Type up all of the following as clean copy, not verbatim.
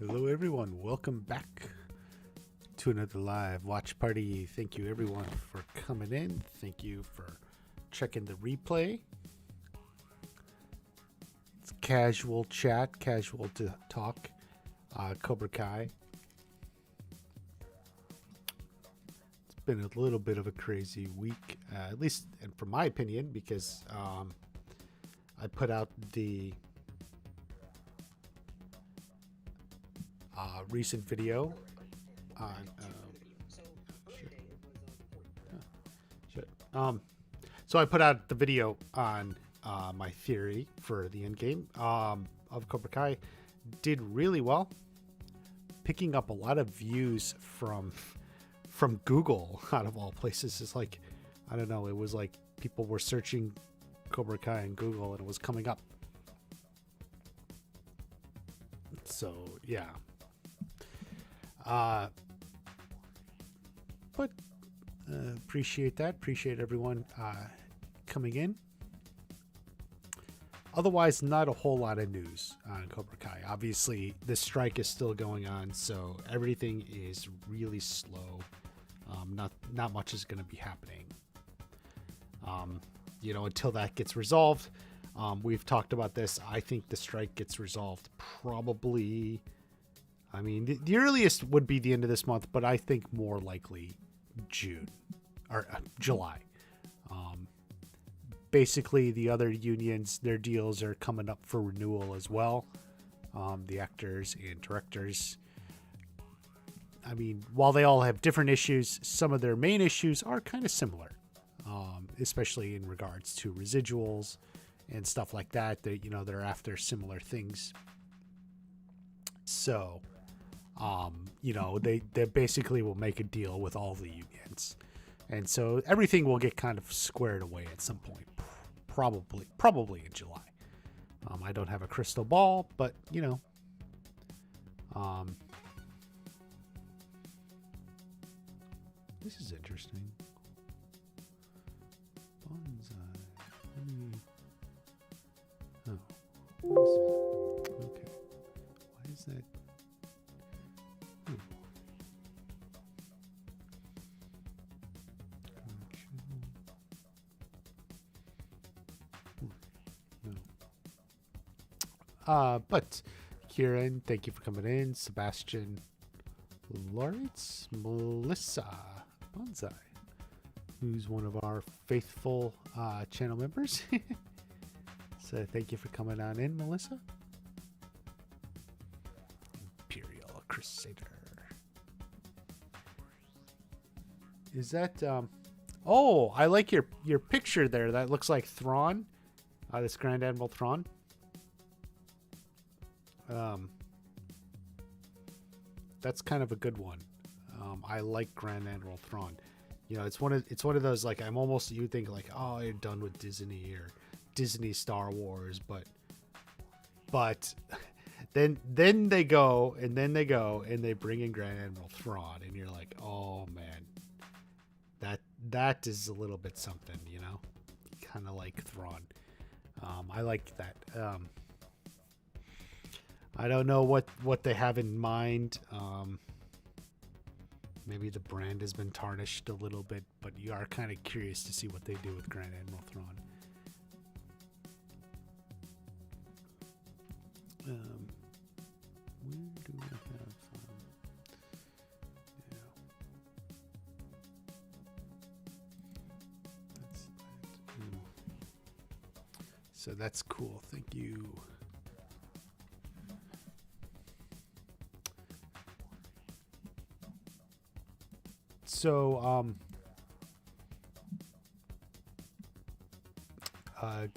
Hello everyone, welcome back to another live watch party. Thank you everyone for coming in. Thank you for checking the replay. It's casual chat, casual to talk. Cobra Kai. It's been a little bit of a crazy week, at least and from my opinion, because I put out the recent video on so I put out the video on my theory for the end game of Cobra Kai. Did really well, picking up a lot of views from Google out of all places. It's like, I don't know, it was like people were searching Cobra Kai in Google and it was coming up. So yeah. But appreciate that. Appreciate everyone coming in. Otherwise, not a whole lot of news on Cobra Kai. Obviously, the strike is still going on, so everything is really slow. Not much is going to be happening. Until that gets resolved. We've talked about this. I think the strike gets resolved probably. I mean, the earliest would be the end of this month, but I think more likely June or July. Basically, the other unions, their deals are coming up for renewal as well. The actors and directors. I mean, while they all have different issues, some of their main issues are kind of similar, especially in regards to residuals and stuff like that. They're after similar things. So, they basically will make a deal with all the unions. And so everything will get kind of squared away at some point, probably in July. I don't have a crystal ball, but, this is interesting. Bonsai. Okay. Why is that? But Kieran, thank you for coming in. Sebastian, Lawrence, Melissa, Bonsai, who's one of our faithful channel members. So thank you for coming on in, Melissa. Imperial Crusader. Is that oh, I like your picture there. That looks like Thrawn. This Grand Admiral Thrawn. That's kind of a good one. I like Grand Admiral Thrawn. It's one of those, like, you think like, oh, you're done with Disney or Disney Star Wars, but then they go and they bring in Grand Admiral Thrawn, and you're like, oh man, that is a little bit something, kind of like Thrawn. I like that. I don't know what they have in mind. Maybe the brand has been tarnished a little bit, but you are kind of curious to see what they do with Grand Admiral Thrawn. Where do we have? That's that. So that's cool. Thank you. So,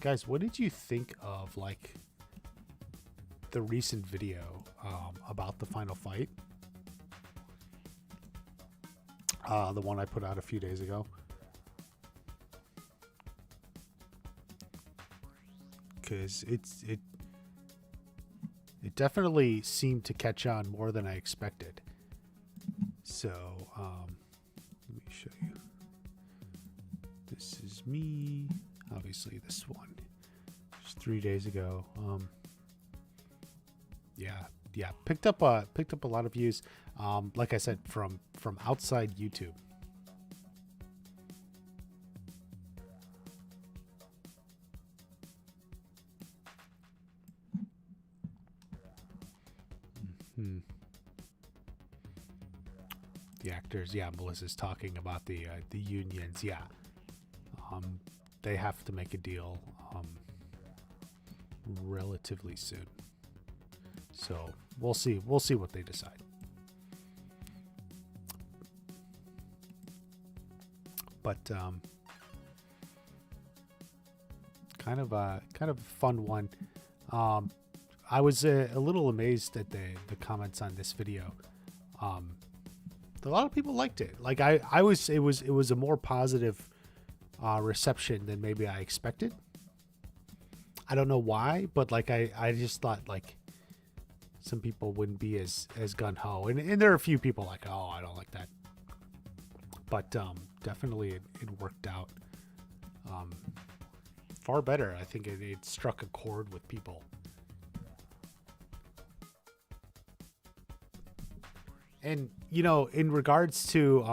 guys, what did you think of, like, the recent video about the final fight? The one I put out a few days ago. Because it definitely seemed to catch on more than I expected. So, let me show you. This is me. Obviously, this one just 3 days ago. Yeah, yeah, picked up a lot of views. Like I said, from outside YouTube. Hmm. The actors, yeah. Melissa's talking about the unions, yeah. Um, they have to make a deal relatively soon. So we'll see. We'll see what they decide. But kind of a fun one. I was a little amazed at the comments on this video. A lot of people liked it. Like I was, it was a more positive reception than maybe I expected. I don't know why, but like I just thought like some people wouldn't be as gun ho, and there are a few people like, oh, I don't like that. But definitely it worked out far better. I think it struck a chord with people. And you know, in regards to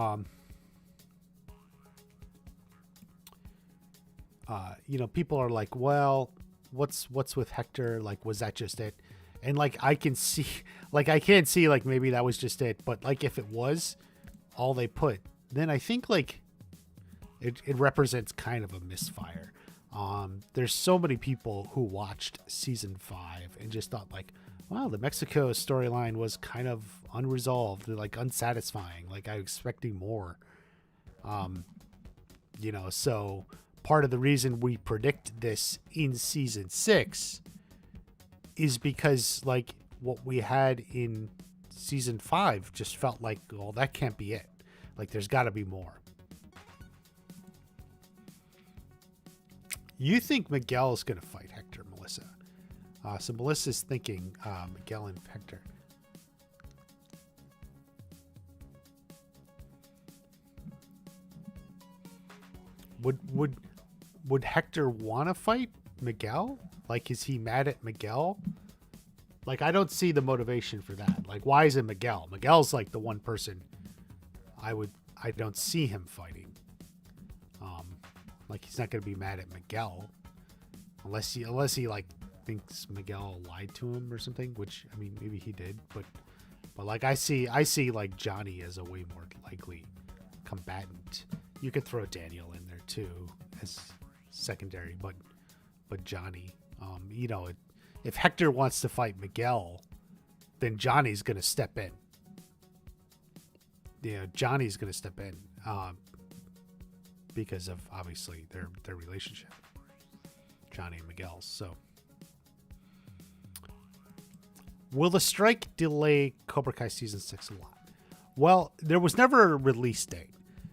you know, people are like, well, what's with Hector? Like, was that just it? And like, I can see, like, I can't see like maybe that was just it, but like if it was all they put, then I think like it represents kind of a misfire. There's so many people who watched season 5 and just thought like, wow, the Mexico storyline was kind of unresolved, like unsatisfying. Like I was expecting more. You know, so part of the reason we predict this in season 6 is because like what we had in season 5 just felt like, well, that can't be it. Like there's got to be more. You think Miguel is going to fight Hector, Melissa? So Melissa's thinking Miguel and Hector. Would Hector want to fight Miguel? Like, is he mad at Miguel? Like, I don't see the motivation for that. Like, why is it Miguel? Miguel's like the one person I don't see him fighting. Like he's not going to be mad at Miguel unless he like thinks Miguel lied to him or something, which I mean maybe he did, but like I see like Johnny as a way more likely combatant. You could throw Daniel in there too as secondary, but Johnny, you know, if Hector wants to fight Miguel, then Johnny's going to step in. Yeah, Johnny's going to step in because of obviously their relationship, Johnny and Miguel's. So, will the strike delay Cobra Kai season 6 a lot? Well, there was never a release date,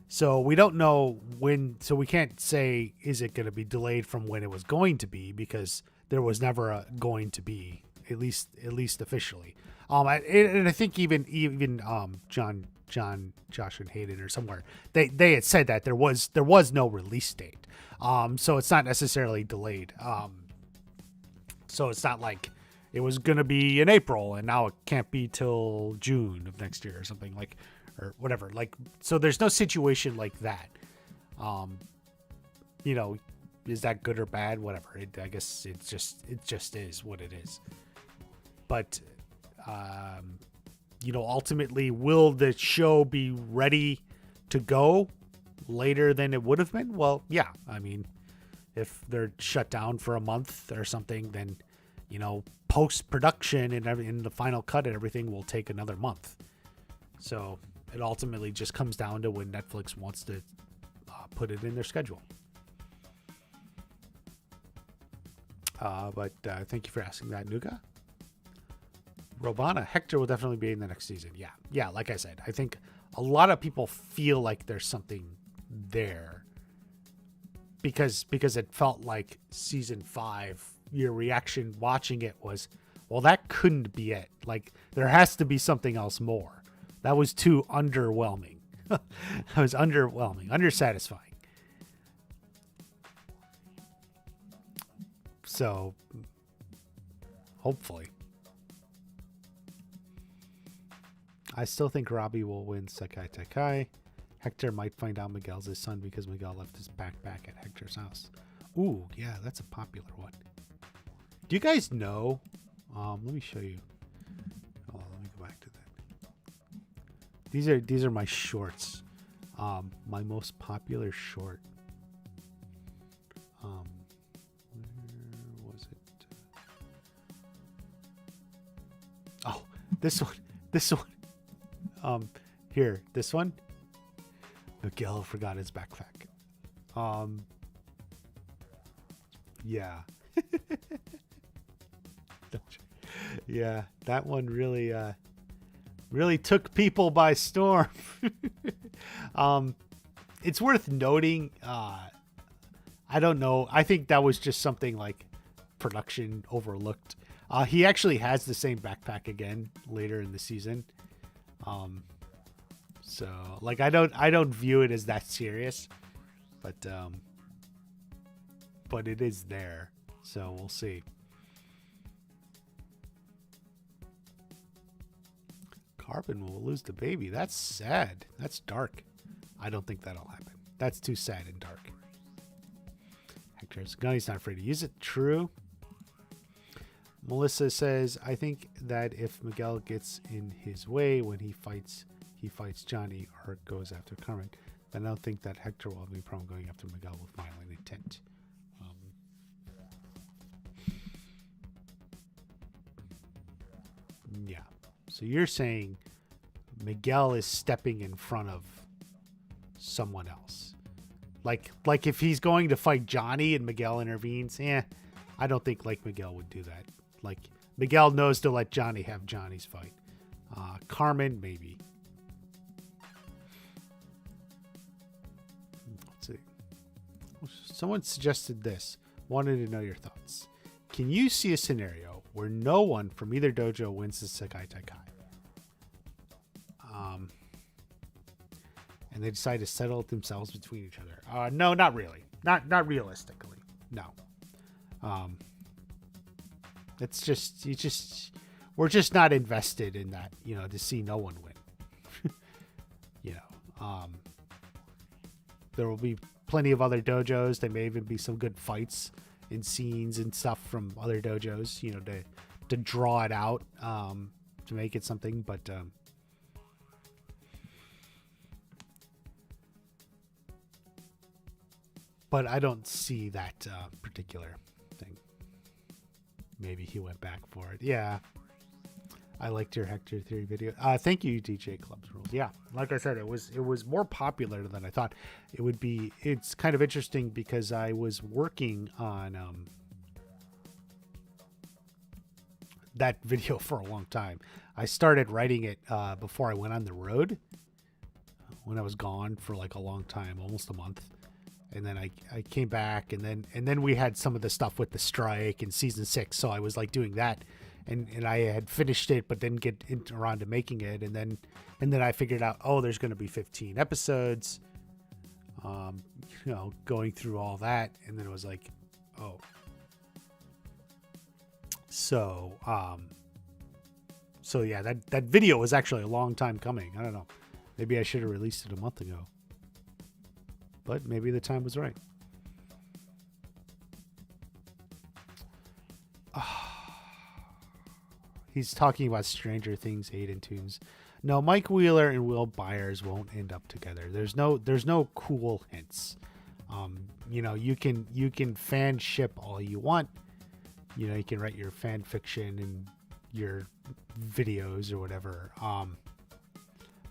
so we don't know when. So we can't say is it going to be delayed from when it was going to be, because there was never a going to be, at least officially. And I think even Josh and Hayden or somewhere they had said that there was no release date. So it's not necessarily delayed. So it's not like it was gonna be in April and now it can't be till June of next year or something, like, or whatever. Like, so there's no situation like that. You know, is that good or bad? Whatever. I guess it just is what it is. But you know, ultimately, will the show be ready to go later than it would have been? Well, yeah. I mean, if they're shut down for a month or something, then, you know, post-production and in the final cut and everything will take another month. So it ultimately just comes down to when Netflix wants to put it in their schedule. But thank you for asking that, Nuga. Robana, Hector will definitely be in the next season. Yeah. Like I said, I think a lot of people feel like there's something there because it felt like season 5. Your reaction watching it was, well, that couldn't be it. Like there has to be something else more. That was too underwhelming. That was underwhelming, undersatisfying. So hopefully. I still think Robbie will win Sekai Tekai. Hector might find out Miguel's his son because Miguel left his backpack at Hector's house. Ooh, yeah, that's a popular one. Do you guys know? Let me show you. Oh, let me go back to that. These are my shorts. My most popular short. Where was it? Oh, this one. This one. Here, this one. Miguel forgot his backpack. Yeah. Yeah, that one really really took people by storm. It's worth noting, I don't know, I think that was just something like production overlooked. He actually has the same backpack again later in the season. So like I don't view it as that serious, but it is there. So we'll see. Carbon will lose the baby. That's sad. That's dark. I don't think that'll happen. That's too sad and dark. Hector's Gunny's not afraid to use it. True. Melissa says, I think that if Miguel gets in his way when he fights Johnny or goes after Carmen, then I don't think that Hector will have any problem going after Miguel with violent intent. Yeah. So you're saying Miguel is stepping in front of someone else. Like if he's going to fight Johnny and Miguel intervenes, I don't think like Miguel would do that. Like Miguel knows to let Johnny have Johnny's fight. Carmen, maybe. Let's see. Someone suggested this. Wanted to know your thoughts. Can you see a scenario where no one from either dojo wins the Sekai Taikai? And they decide to settle it themselves between each other. No, not really. Not realistically. No. It's just we're just not invested in that, to see no one win. There will be plenty of other dojos. There may even be some good fights and scenes and stuff from other dojos, to draw it out, to make it something. But I don't see that particular thing. Maybe he went back for it. Yeah. I liked your Hector Theory video. Thank you, DJ Clubs Rules. Yeah, like I said, it was more popular than I thought it would be. It's kind of interesting because I was working on that video for a long time. I started writing it before I went on the road, when I was gone for like a long time, almost a month. And then I came back, and then we had some of the stuff with the strike in season 6. So I was like doing that. And I had finished it, but didn't get around to making it. And then I figured out, there's going to be 15 episodes, going through all that. And then it was like, So yeah, that video was actually a long time coming. I don't know. Maybe I should have released it a month ago. But maybe the time was right. He's talking about Stranger Things 8 and Tunes. No, Mike Wheeler and Will Byers won't end up together. There's no cool hints. You can fan ship all you want. You can write your fan fiction and your videos or whatever.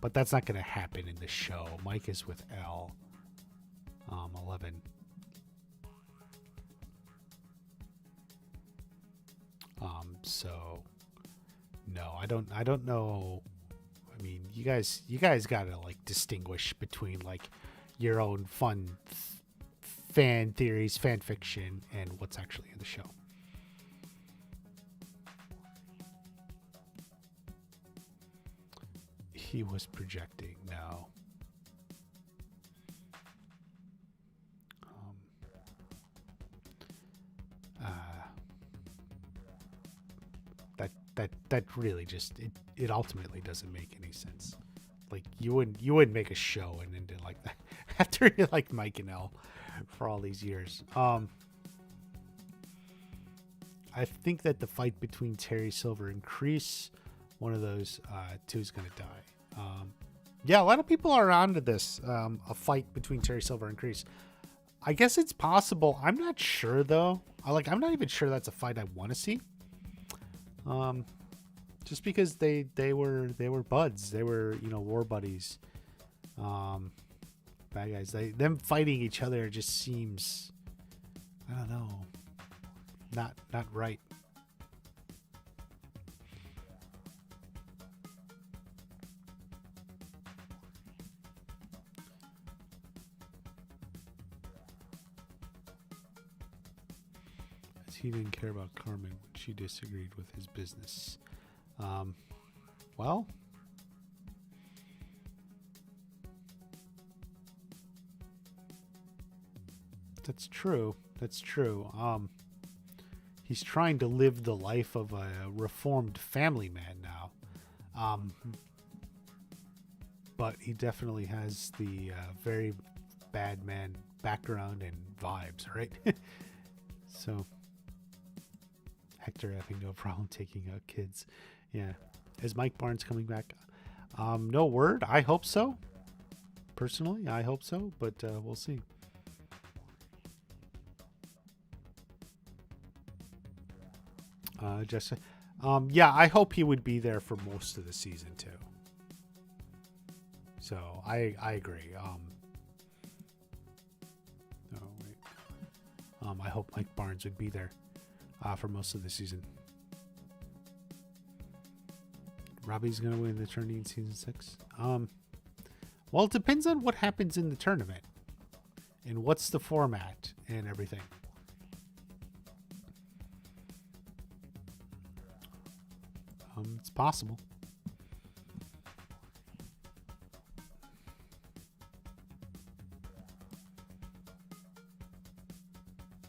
But that's not going to happen in the show. Mike is with L. 11. So no, I don't know. I mean, you guys gotta like distinguish between like your own fun fan theories, fan fiction, and what's actually in the show. He was projecting. No. that really just it ultimately doesn't make any sense. Like you wouldn't make a show and end it like that after you like Mike and Elle for all these years. I think that the fight between Terry Silver and Kreese, one of those two is going to die. Yeah, a lot of people are onto this, a fight between Terry Silver and Kreese. I guess it's possible. I'm not sure though. I'm not even sure that's a fight I want to see. Just because they were buds. They were, war buddies. Bad guys. Them fighting each other just seems, I don't know, not right. He didn't care about Carmen when she disagreed with his business. Well, that's true. That's true. He's trying to live the life of a reformed family man now. But he definitely has the very bad man background and vibes, right? So Hector having no problem taking out kids. Yeah. Is Mike Barnes coming back? No word. I hope so. Personally, I hope so, but we'll see. Jessica. Yeah, I hope he would be there for most of the season too. So I agree. Oh wait. I hope Mike Barnes would be there for most of the season. Robbie's gonna win the tourney in season 6. Well, it depends on what happens in the tournament and what's the format and everything. It's possible.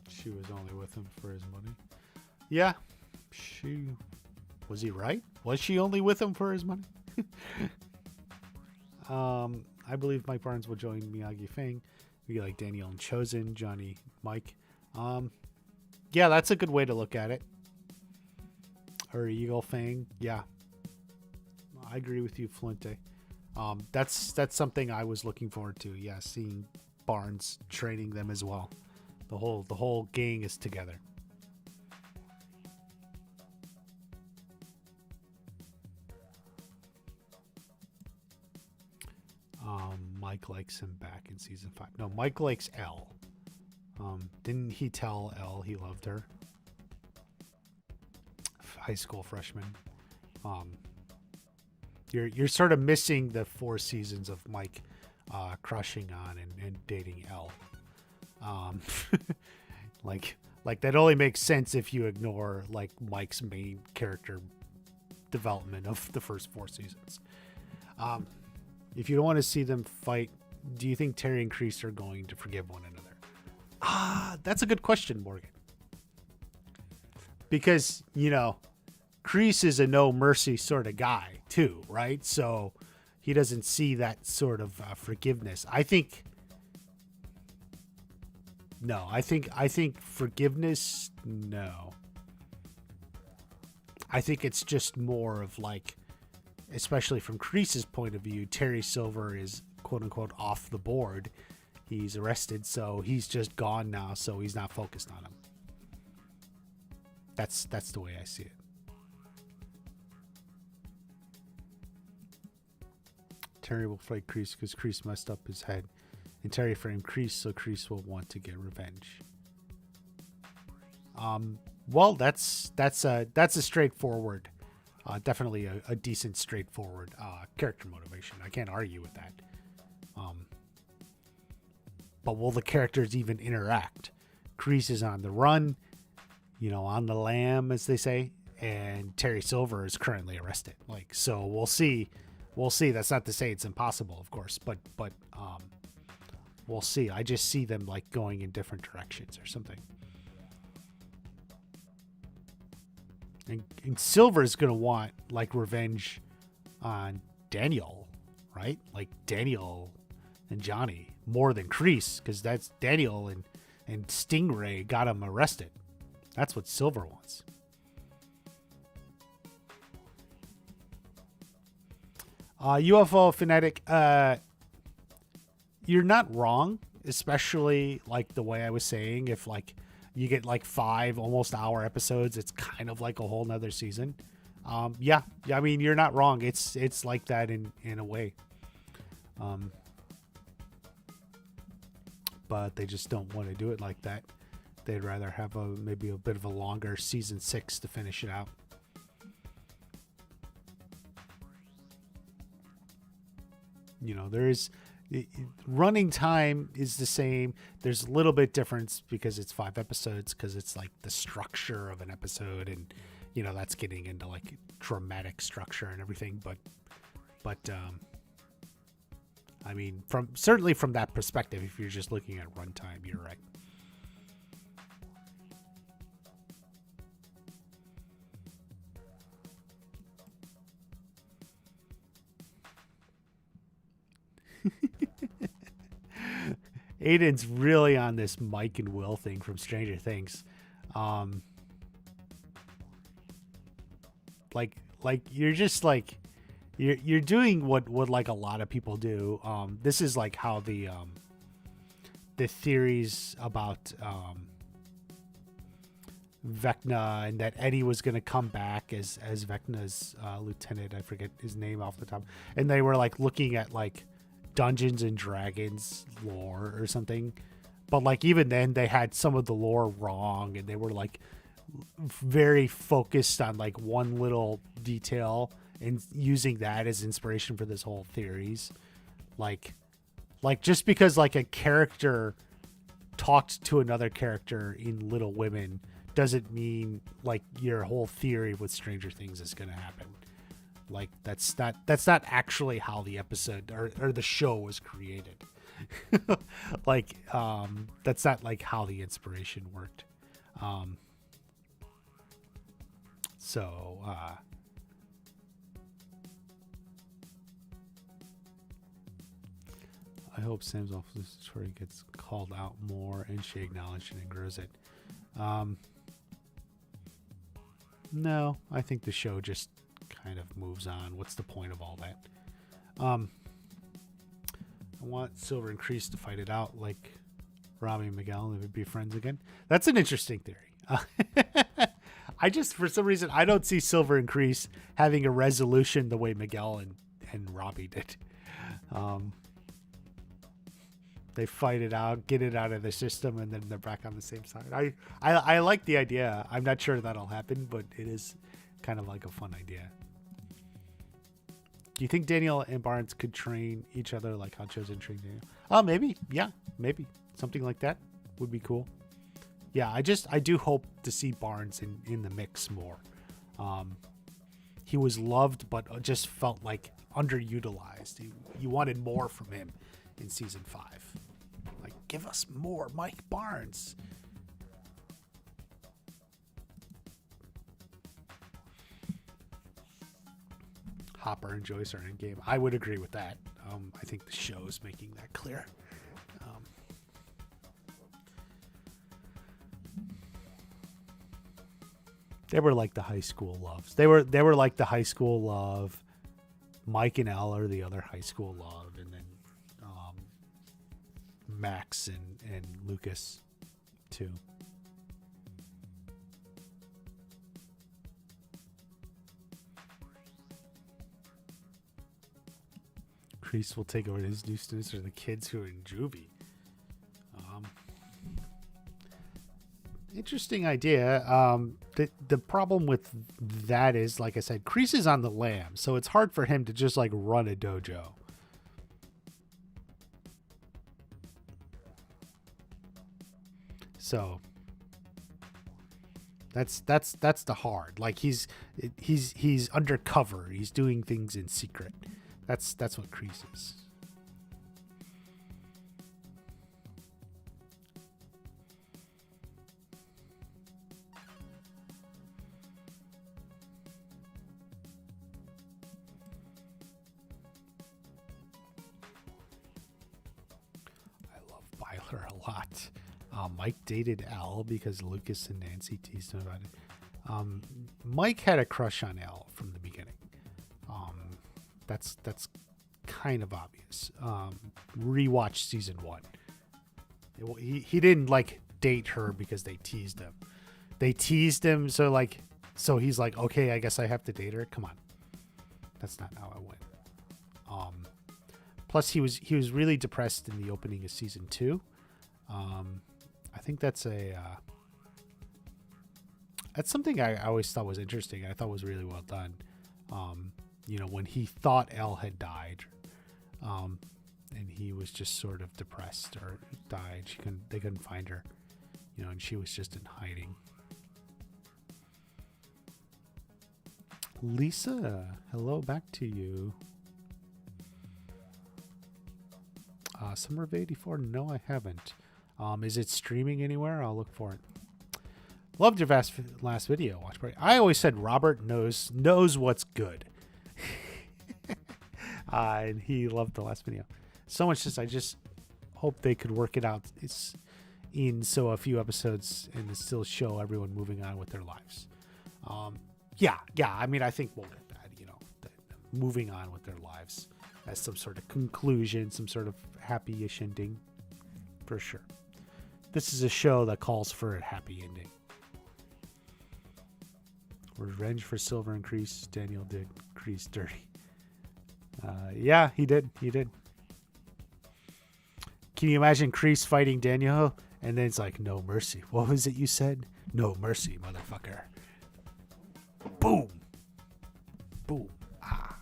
She was only with him for his money. Yeah. Was he right? Was she only with him for his money? I believe Mike Barnes will join Miyagi Fang. Be like Danielle and Chosen, Johnny, Mike. Yeah, that's a good way to look at it. Or Eagle Fang. Yeah. I agree with you, Flinte. That's something I was looking forward to. Yeah, seeing Barnes training them as well. The whole gang is together. Mike likes him back in season 5. No, Mike likes Elle. Didn't he tell Elle he loved her? High school freshman. You're sort of missing the 4 seasons of Mike crushing on and dating Elle. Like that only makes sense if you ignore like Mike's main character development of the first 4 seasons. If you don't want to see them fight, do you think Terry and Kreese are going to forgive one another? That's a good question, Morgan. Because, Kreese is a no mercy sort of guy too, right? So he doesn't see that sort of forgiveness. I think forgiveness, no. I think it's just more of like, especially from Kreese's point of view, Terry Silver is quote unquote off the board. He's arrested, so he's just gone now, so he's not focused on him. That's the way I see it. Terry will fight Kreese because Kreese messed up his head. And Terry framed Kreese, so Kreese will want to get revenge. Well, that's a straightforward, definitely a decent straightforward character motivation. I can't argue with that. But will the characters even interact? Kreese is on the run, on the lam, as they say, and Terry Silver is currently arrested. So we'll see. We'll see. That's not to say it's impossible, of course, but we'll see. I just see them going in different directions or something. And Silver is gonna want like revenge on Daniel, right? Like Daniel and Johnny more than Kreese, because that's Daniel and Stingray got him arrested. That's what Silver wants. UFO Fanatic, you're not wrong, especially like the way I was saying. If like you get like 5 almost hour episodes, it's kind of like a whole nother season. Yeah, I mean, you're not wrong. It's like that in a way. But they just don't want to do it like that. They'd rather have maybe a bit of a longer season 6 to finish it out. You know, running time is the same. There's a little bit difference because it's 5 episodes, because it's like the structure of an episode, and you know, that's getting into like dramatic structure and everything. But I mean, certainly from that perspective, if you're just looking at runtime, you're right. Aiden's really on this Mike and Will thing from Stranger Things. Like you're just like you're doing what like a lot of people do. This is like how the theories about Vecna and that Eddie was going to come back as Vecna's lieutenant. I forget his name off the top. And they were like looking at like Dungeons and Dragons lore or something, but like even then they had some of the lore wrong, and they were like very focused on like one little detail and using that as inspiration for this whole theories. Like just because like a character talked to another character in Little Women doesn't mean like your whole theory with Stranger Things is going to happen. Like that's not actually how the episode or the show was created. Like that's not like how the inspiration worked. So I hope Sam's office story gets called out more and she acknowledged it and grows it. No, I think the show just kind of moves on. What's the point of all that? I want Silver and Kreese to fight it out like Robbie and Miguel, and they would be friends again. That's an interesting theory. I just, for some reason, I don't see Silver and Kreese having a resolution the way Miguel and Robbie did. They fight it out, get it out of the system, and then they're back on the same side. I like the idea. I'm not sure that'll happen, but it is kind of like a fun idea. Do you think Daniel and Barnes could train each other like how Chosen trained Daniel? Oh, maybe. Yeah, maybe. Something like that would be cool. Yeah, I do hope to see Barnes in the mix more. He was loved, but just felt like underutilized. You wanted more from him in season 5. Like, give us more Mike Barnes. Hopper and Joyce are in game. I would agree with that. I think the show is making that clear. They were like the high school loves. They were like the high school love. Mike and Elle are the other high school love, and then Max and Lucas too. Kreese will take over his new students or the kids who are in juvie. Interesting idea. The problem with that is, like I said, Kreese is on the lam, so it's hard for him to just like run a dojo. So that's the hard. Like he's undercover. He's doing things in secret. That's what Kreese is. her a lot. Mike dated Elle because Lucas and Nancy teased him about it. Mike had a crush on Elle from the beginning. That's kind of obvious. Rewatch season 1. He didn't like date her because they teased him. They teased him, so he's like, okay, I guess I have to date her. Come on, that's not how it went. Plus, he was really depressed in the opening of season 2. I think that's something I always thought was interesting. I thought was really well done. When he thought Elle had died, and he was just sort of depressed or died. They couldn't find her, and she was just in hiding. Lisa, hello back to you. Summer of '84. No, I haven't. Is it streaming anywhere? I'll look for it. Loved your last video. Watch party. I always said Robert knows what's good. And he loved the last video. So much I just hope they could work it out. It's so a few episodes and still show everyone moving on with their lives. Yeah. I mean, I think we'll get that, moving on with their lives as some sort of conclusion, some sort of happy-ish ending, for sure. This is a show that calls for a happy ending. Revenge for Silver and Kreese. Daniel did Kreese dirty. Yeah, he did. Can you imagine Kreese fighting Daniel? And then it's like, no mercy. What was it you said? No mercy, motherfucker. Boom. Boom. Ah.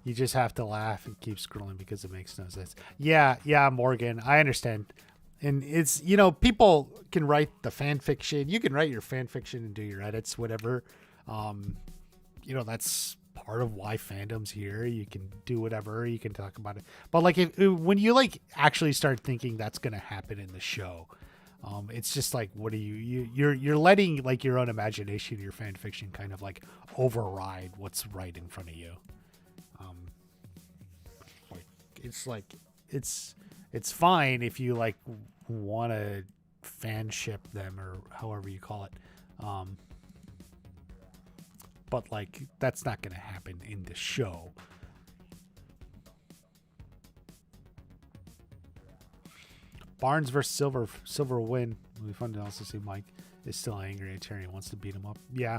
You just have to laugh and keep scrolling because it makes no sense. Yeah, Morgan, I understand. And it's, people can write the fan fiction. You can write your fan fiction and do your edits, whatever. That's part of why fandom's here. You can do whatever. You can talk about it. But when you actually start thinking that's going to happen in the show, it's just like, what are you're letting your own imagination, your fan fiction kind of override what's right in front of you. It's fine if you want to fanship them or however you call it. But that's not going to happen in the show. Barnes versus Silver win. It'll be fun to also see Mike is still angry at Terry and wants to beat him up. Yeah.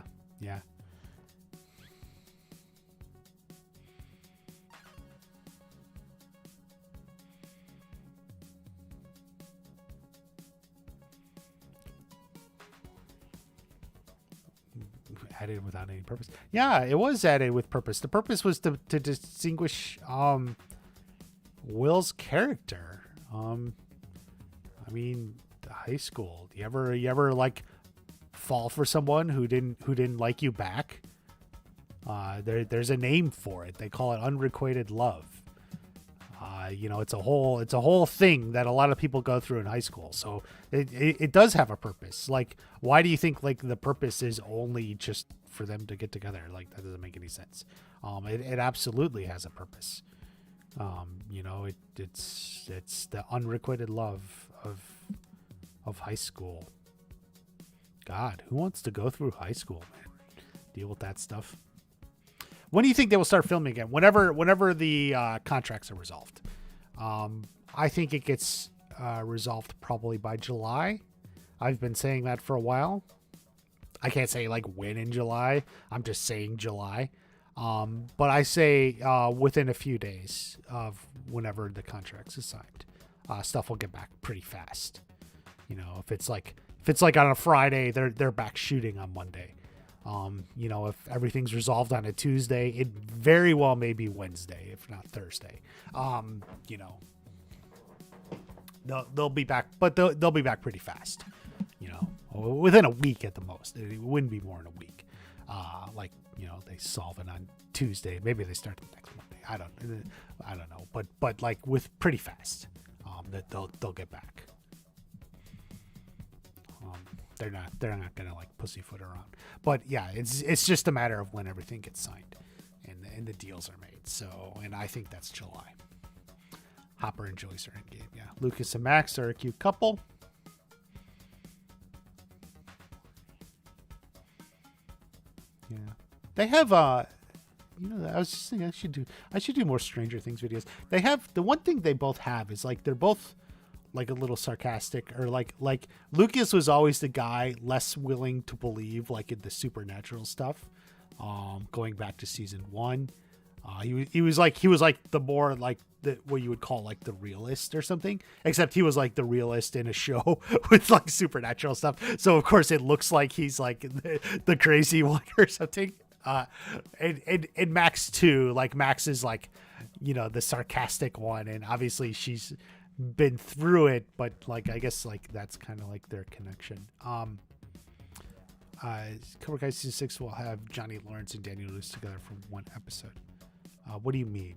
Added without any purpose. Yeah, it was added with purpose. The purpose was to distinguish Will's character. I mean, high school. You ever fall for someone who didn't like you back? There's a name for it. They call it unrequited love. It's a whole thing that a lot of people go through in high school. So it does have a purpose. Why do you think the purpose is only just for them to get together? That doesn't make any sense. It absolutely has a purpose. It's the unrequited love of high school. God, who wants to go through high school, man? Deal with that stuff. When do you think they will start filming again? Whenever the contracts are resolved. I think it gets resolved probably by July. I've been saying that for a while. I can't say when in July. I'm just saying July. But I say within a few days of whenever the contracts is signed, stuff will get back pretty fast. If it's on a Friday, they're back shooting on Monday. If everything's resolved on a Tuesday, it very well may be Wednesday, if not Thursday. They'll be back, but they'll be back pretty fast. Within a week at the most. It wouldn't be more than a week. They solve it on Tuesday. Maybe they start the next Monday. I don't know. But with pretty fast, that they'll get back. They're not gonna pussyfoot around. But yeah, it's just a matter of when everything gets signed. and the deals are made. So, and I think that's July. Hopper and Joyce are in game. Yeah, Lucas and Max are a cute couple. Yeah, they have I was just thinking I should do more Stranger Things videos. They have the one thing they both have is like they're both like a little sarcastic, or like Lucas was always the guy less willing to believe like in the supernatural stuff. Going back to season 1, he was like the more like what you would call like the realist or something, except he was like the realist in a show with like supernatural stuff. So of course it looks like he's like the crazy one or something. And Max too, like Max is like, the sarcastic one, and obviously she's been through it, but like I guess like that's kind of like their connection. Cobra Kai season 6 will have Johnny Lawrence and Daniel Lewis together for one episode. What do you mean?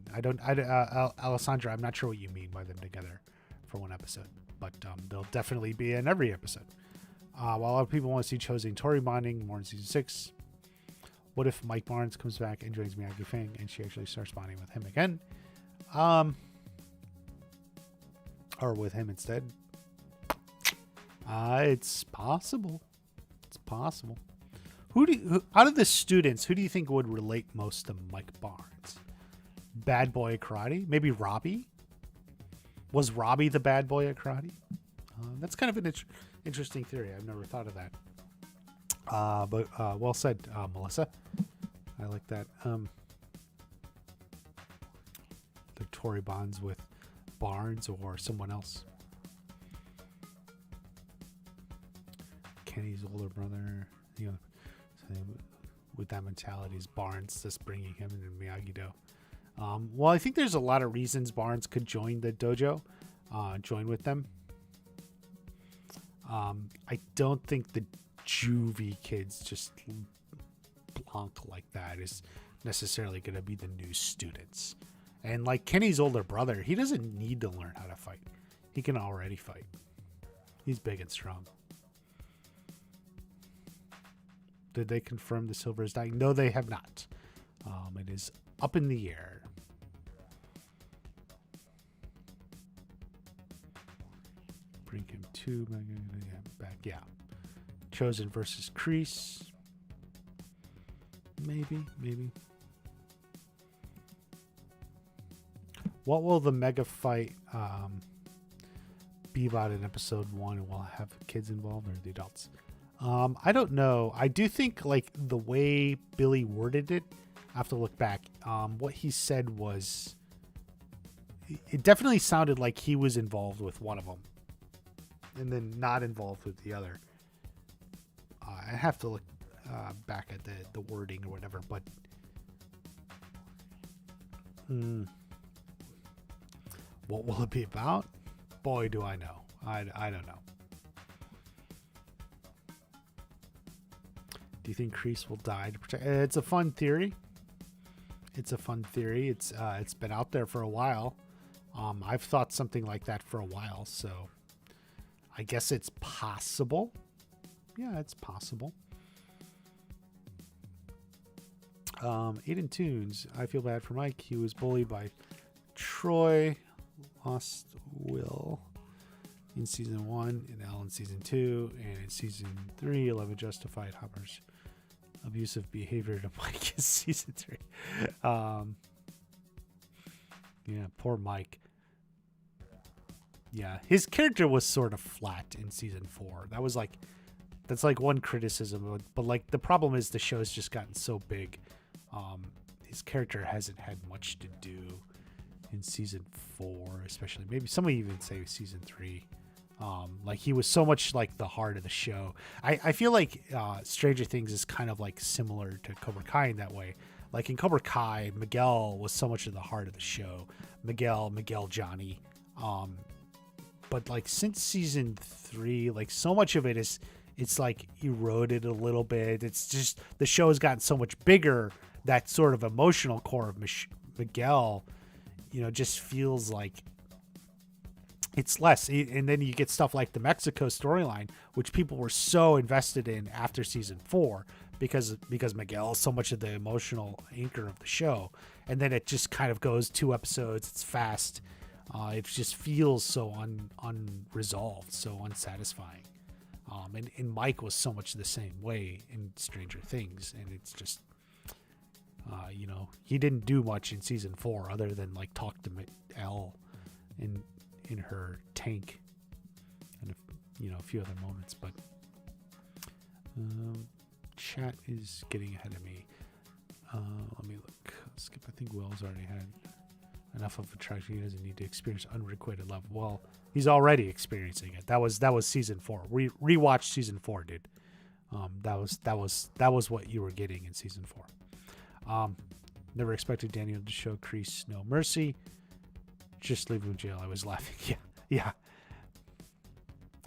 Alessandra, I'm not sure what you mean by them together for one episode, but they'll definitely be in every episode. While a lot of people want to see Chosen and Tori bonding more in season 6, what if Mike Barnes comes back and joins Miyagi Fang and she actually starts bonding with him again? Or with him instead? It's possible. It's possible. Who out of the students, who do you think would relate most to Mike Barnes? Bad boy at karate? Maybe Robbie? Was Robbie the bad boy at karate? That's kind of an interesting theory. I've never thought of that. But well said, Melissa. I like that. The Tory bonds with Barnes or someone else. Kenny's older brother, with that mentality is Barnes just bringing him into Miyagi-Do. Well, I think there's a lot of reasons Barnes could join the dojo, join with them. I don't think the juvie kids just Blanc like that is necessarily going to be the new students. And like Kenny's older brother, he doesn't need to learn how to fight. He can already fight. He's big and strong. Did they confirm the silver is dying? No, they have not. It is up in the air. Bring him to back. Yeah. Chosen versus Kreese. Maybe. What will the mega fight be about in episode 1? And will it have kids involved or the adults? I don't know. I do think like the way Billy worded it, I have to look back. What he said was, it definitely sounded like he was involved with one of them and then not involved with the other. I have to look back at the wording or whatever, but what will it be about? Boy, do I know. I don't know. Do you think Kreese will die to protect? It's a fun theory. It's been out there for a while. I've thought something like that for a while, so I guess it's possible. Yeah, it's possible. Aiden Tunes, I feel bad for Mike. He was bullied by Troy, lost Will in season 1, and Al in season 2, and in season 3, 11 justified Hopper's abusive behavior to Mike in season 3. Yeah, poor Mike. Yeah, his character was sort of flat in season 4. That's like one criticism, but like the problem is the show's just gotten so big. His character hasn't had much to do in season 4, especially. Maybe somebody even say season 3. Like he was so much like the heart of the show. I feel like Stranger Things is kind of like similar to Cobra Kai in that way. Like in Cobra Kai, Miguel was so much of the heart of the show. Miguel, Johnny. But like since season 3, like so much of it is, it's like eroded a little bit. It's just the show has gotten so much bigger that sort of emotional core of Miguel, just feels like it's less. And then you get stuff like the Mexico storyline, which people were so invested in after season 4, because Miguel is so much of the emotional anchor of the show, and then it just kind of goes 2 episodes. It's fast. It just feels so unresolved, so unsatisfying. And Mike was so much the same way in Stranger Things, and it's just, he didn't do much in season 4 other than like talk to Elle in her tank, and a few other moments. But chat is getting ahead of me. Let me look. Skip. I think Will's already had enough of attraction. He doesn't need to experience unrequited love. Well, he's already experiencing it. That was season 4. Rewatch season 4, dude. That was what you were getting in season 4. Never expected Daniel to show Kreese no mercy. Just leave him in jail. I was laughing. Yeah.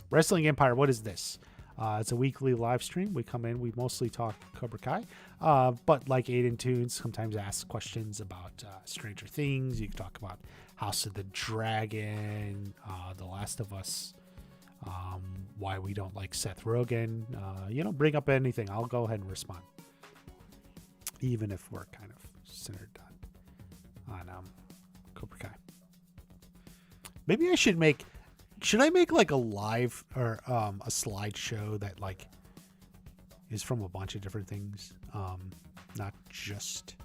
Wrestling Empire. What is this? It's a weekly live stream. We come in. We mostly talk Cobra Kai, but like Aiden Tunes sometimes asks questions about Stranger Things. You can talk about House of the Dragon, The Last of Us, why we don't like Seth Rogen. Bring up anything. I'll go ahead and respond, even if we're kind of centered on Cobra Kai. Maybe I should make. Should I make like a live or a slideshow that like is from a bunch of different things, not just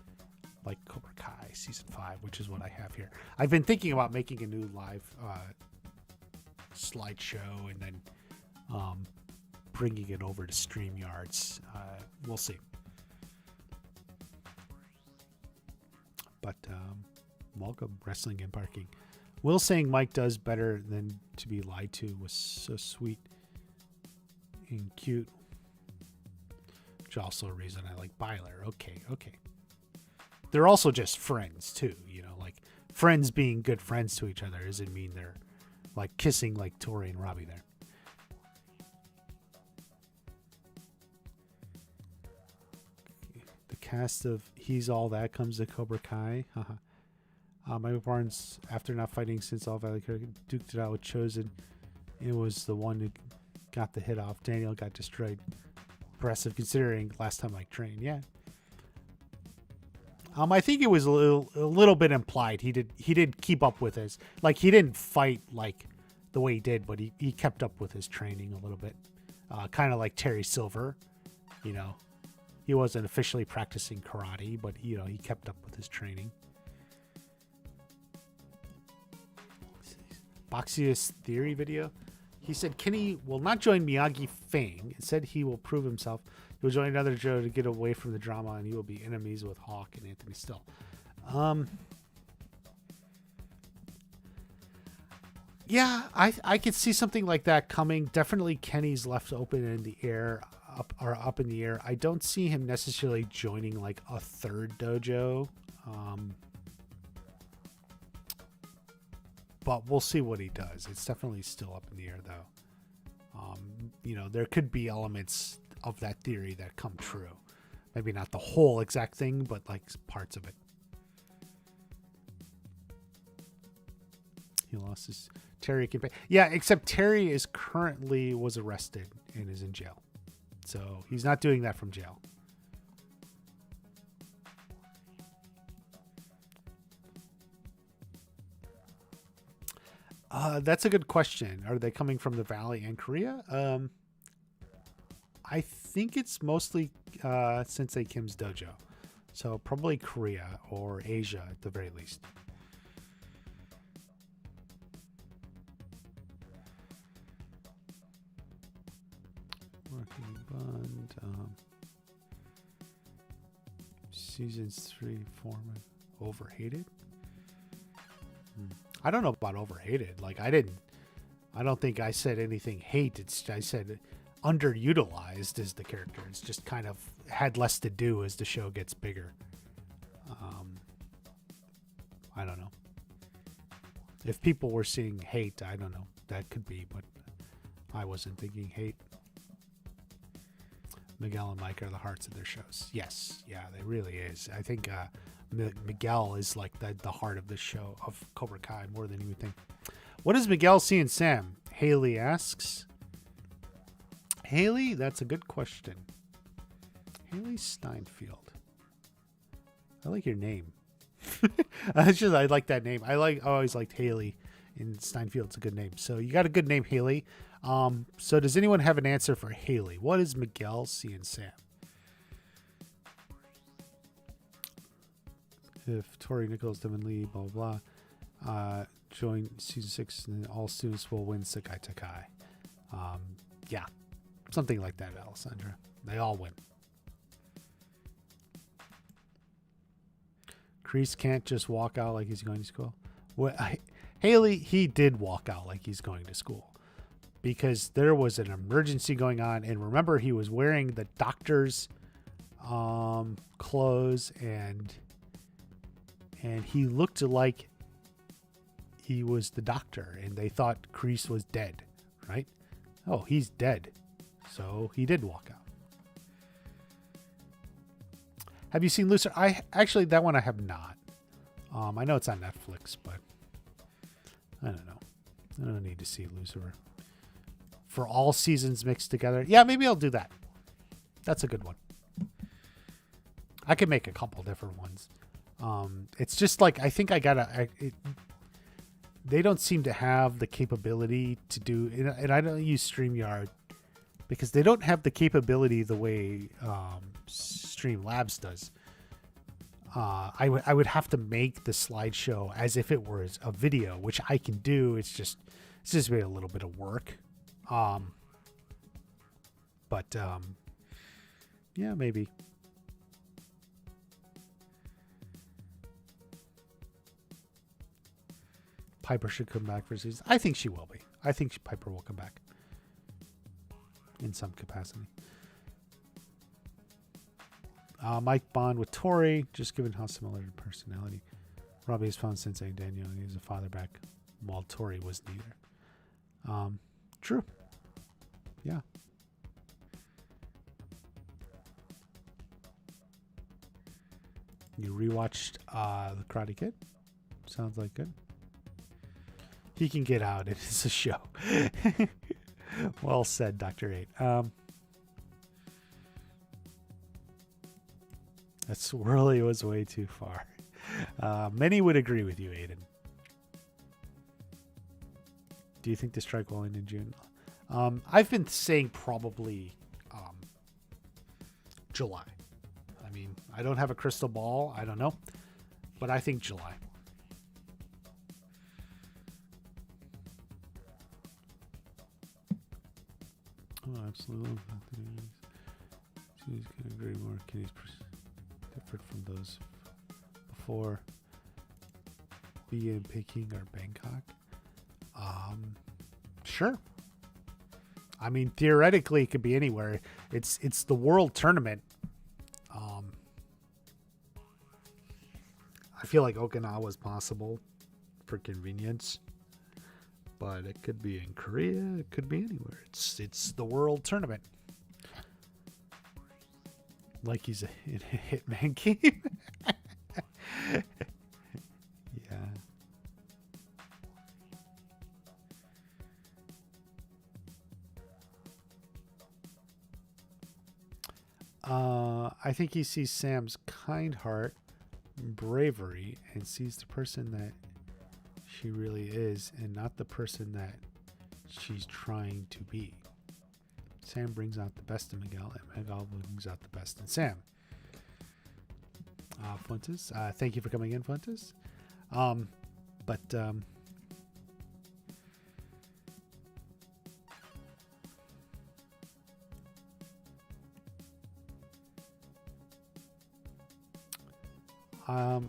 like Cobra Kai season 5, which is what I have here. I've been thinking about making a new live slideshow and then bringing it over to StreamYards. We'll see. But welcome, Wrestling and Parking. Will saying Mike does better than to be lied to was so sweet and cute. Which is also a reason I like Byler. Okay. They're also just friends too, like friends being good friends to each other doesn't mean they're like kissing like Tori and Robbie there. The cast of He's All That comes to Cobra Kai. Michael Barnes, after not fighting since All Valley, duked it out with Chosen. It was the one who got the hit off. Daniel got destroyed. Impressive considering last time Mike trained. Yeah. I think it was a little bit implied. He did keep up with his, like he didn't fight like the way he did, but he kept up with his training a little bit. Kind of like Terry Silver, he wasn't officially practicing karate, but he kept up with his training. Boxius Theory video. He said Kenny will not join Miyagi Fang. Instead, he will prove himself. He will join another Joe to get away from the drama, and he will be enemies with Hawk and Anthony Still. Yeah, I could see something like that coming. Definitely Kenny's left open in the air, up in the air. I don't see him necessarily joining like a third dojo. But we'll see what he does. It's definitely still up in the air, though. There could be elements of that theory that come true. Maybe not the whole exact thing, but like parts of it. He lost his Terry. Yeah, except Terry was arrested and is in jail. So he's not doing that from jail. That's a good question. Are they coming from the Valley and Korea? I think it's mostly Sensei Kim's dojo. So probably Korea or Asia at the very least. Working Bond. Seasons 3, 4, overhated? I don't know about overhated. Like I don't think I said anything hate. I said underutilized is the character. It's just kind of had less to do as the show gets bigger. I don't know. If people were seeing hate, I don't know. That could be, but I wasn't thinking hate. Miguel and Mike are the hearts of their shows. Yes. Yeah, they really is. I think Miguel is like the heart of the show of Cobra Kai more than you would think. What does Miguel see in Sam? Haley asks. Haley, that's a good question. Haley Steinfeld. I like your name. I like that name. I always liked Haley, and Steinfeld's a good name. So you got a good name, Haley. So does anyone have an answer for Haley? What is Miguel seeing Sam? If Tori, Nichols, Devin Lee, blah, blah, blah, join season 6, and all students will win Sakai Takai. Yeah, something like that, Alessandra. They all win. Kreese can't just walk out like he's going to school. Well, Haley, he did walk out like he's going to school because there was an emergency going on. And remember, he was wearing the doctor's clothes, and he looked like he was the doctor, and they thought Kreese was dead, right? Oh, he's dead. So he did walk out. Have you seen Lucifer? Actually, that one I have not. I know it's on Netflix, but I don't know. I don't need to see Lucifer. For all seasons mixed together. Yeah, maybe I'll do that. That's a good one. I could make a couple different ones. It's just like, I think they don't seem to have the capability to do, and I don't use StreamYard because they don't have the capability the way Streamlabs does. I would have to make the slideshow as if it was a video, which I can do. It's just a little bit of work. Yeah, maybe. Piper should come back for season. I think she will be. I think Piper will come back in some capacity. Mike Bond with Tori, just given how similar in personality. Robbie has found Sensei Daniel, and he's a father back, while Tori was neither. True. Yeah. You rewatched The Karate Kid? Sounds like good. He can get out. It is a show. Well said, Dr. 8. That swirly was way too far. Many would agree with you, Aiden. Do you think the strike will end in June? I've been saying probably July. I mean, I don't have a crystal ball. I don't know. But I think July. Oh, absolutely. She's going to agree more. Kenny's different from those before. Be in Peking or Bangkok. Sure. I mean, theoretically, it could be anywhere. It's the world tournament. I feel like Okinawa is possible for convenience, but it could be in Korea. It could be anywhere. It's the world tournament. Like he's in a Hitman game. Yeah. I think he sees Sam's kind heart, bravery, and sees the person that she really is and not the person that she's trying to be. Sam brings out the best in Miguel, and Miguel brings out the best in Sam. Fuentes, thank you for coming in, Fuentes.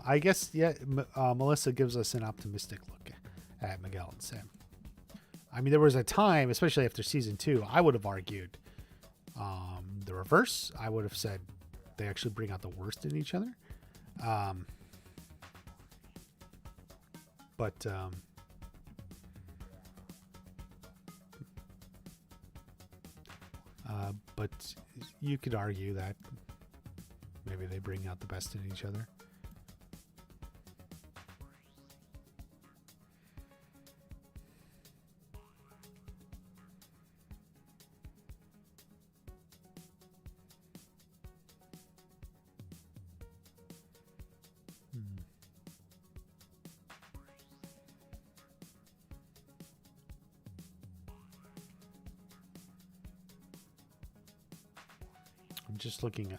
I guess, yeah, Melissa gives us an optimistic look at Miguel and Sam. I mean, there was a time, especially after season 2, I would have argued the reverse. I would have said they actually bring out the worst in each other. But you could argue that maybe they bring out the best in each other.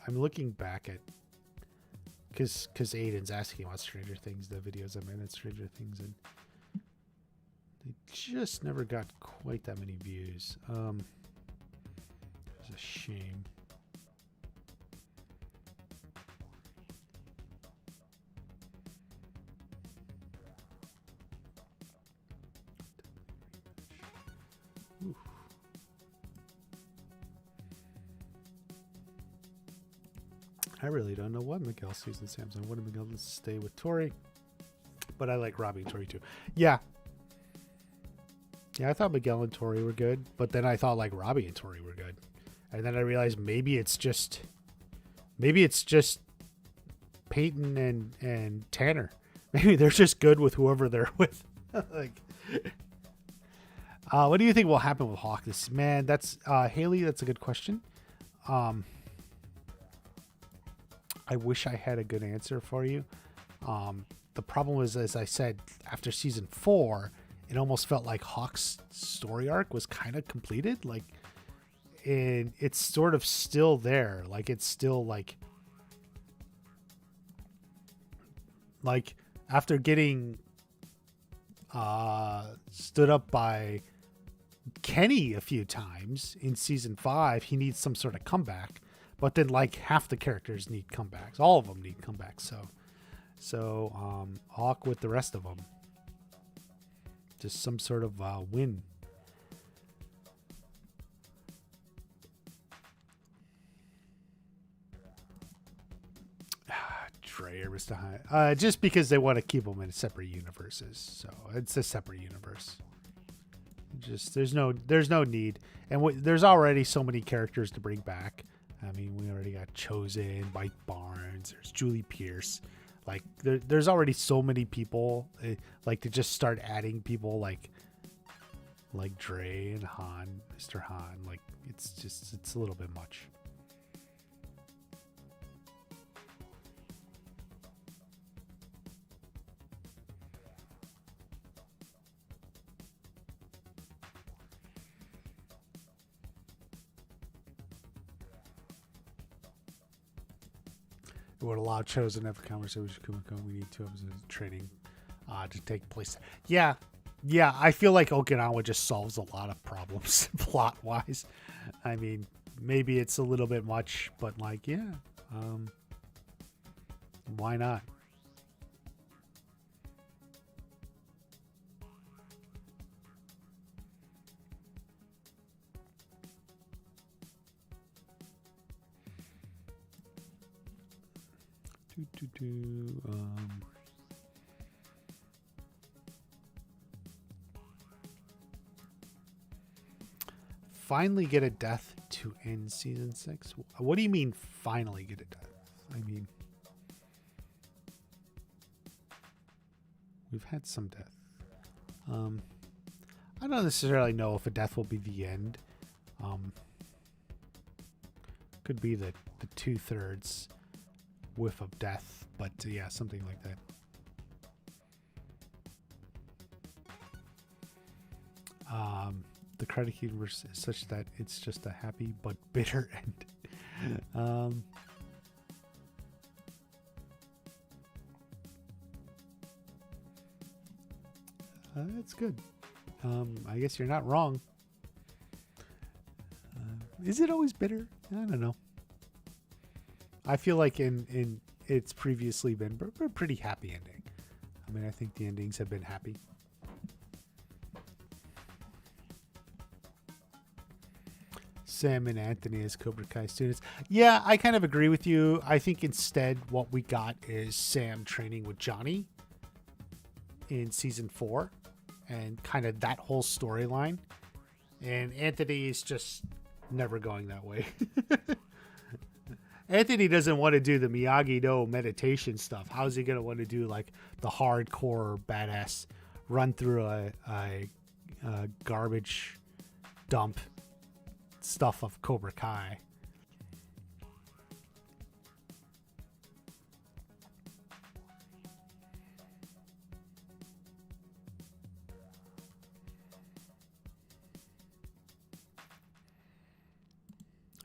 I'm looking back at because Aiden's asking about Stranger Things, the videos I made at Stranger Things, and they just never got quite that many views. It's a shame. Oof. I really don't know what Miguel sees in Samsung. What did Miguel stay with Tori? But I like Robbie and Tori too. Yeah. Yeah, I thought Miguel and Tori were good, but then I thought like Robbie and Tori were good. And then I realized maybe it's just Peyton and Tanner. Maybe they're just good with whoever they're with. Like what do you think will happen with Hawk this man? That's Haley, that's a good question. I wish I had a good answer for you. The problem was, as I said, after season 4, it almost felt like Hawk's story arc was kind of completed. Like, and it's sort of still there. Like, it's still like after getting stood up by Kenny a few times in season 5, he needs some sort of comeback. But then, like, half the characters need comebacks. All of them need comebacks. So Hawk with the rest of them. Just some sort of win. Dreyer, Mr. High. Just because they want to keep them in separate universes. So it's a separate universe. Just there's no need. And there's already so many characters to bring back. I mean, we already got Chosen, Mike Barnes, there's Julie Pierce. Like, there's already so many people. Like, to just start adding people like Dre and Han, Mr. Han. Like, it's a little bit much. It would allow Chosen to have a conversation with Kumiko. We need 2 episodes of training to take place. Yeah, I feel like Okinawa just solves a lot of problems plot-wise. I mean, maybe it's a little bit much, but like, yeah, why not? Finally get a death to end season 6. What do you mean finally get a death? I mean, we've had some death. I don't necessarily know if a death will be the end. Could be the 2/3 whiff of death, but yeah, something like that. The credit universe is such that it's just a happy but bitter end. That's good. I guess you're not wrong. Is it always bitter? I don't know. I feel like in it's previously been a pretty happy ending. I mean, I think the endings have been happy. Sam and Anthony as Cobra Kai students. Yeah, I kind of agree with you. I think instead what we got is Sam training with Johnny in season 4 and kind of that whole storyline. And Anthony is just never going that way. Anthony doesn't want to do the Miyagi-Do meditation stuff. How's he going to want to do like the hardcore badass run through a garbage dump stuff of Cobra Kai?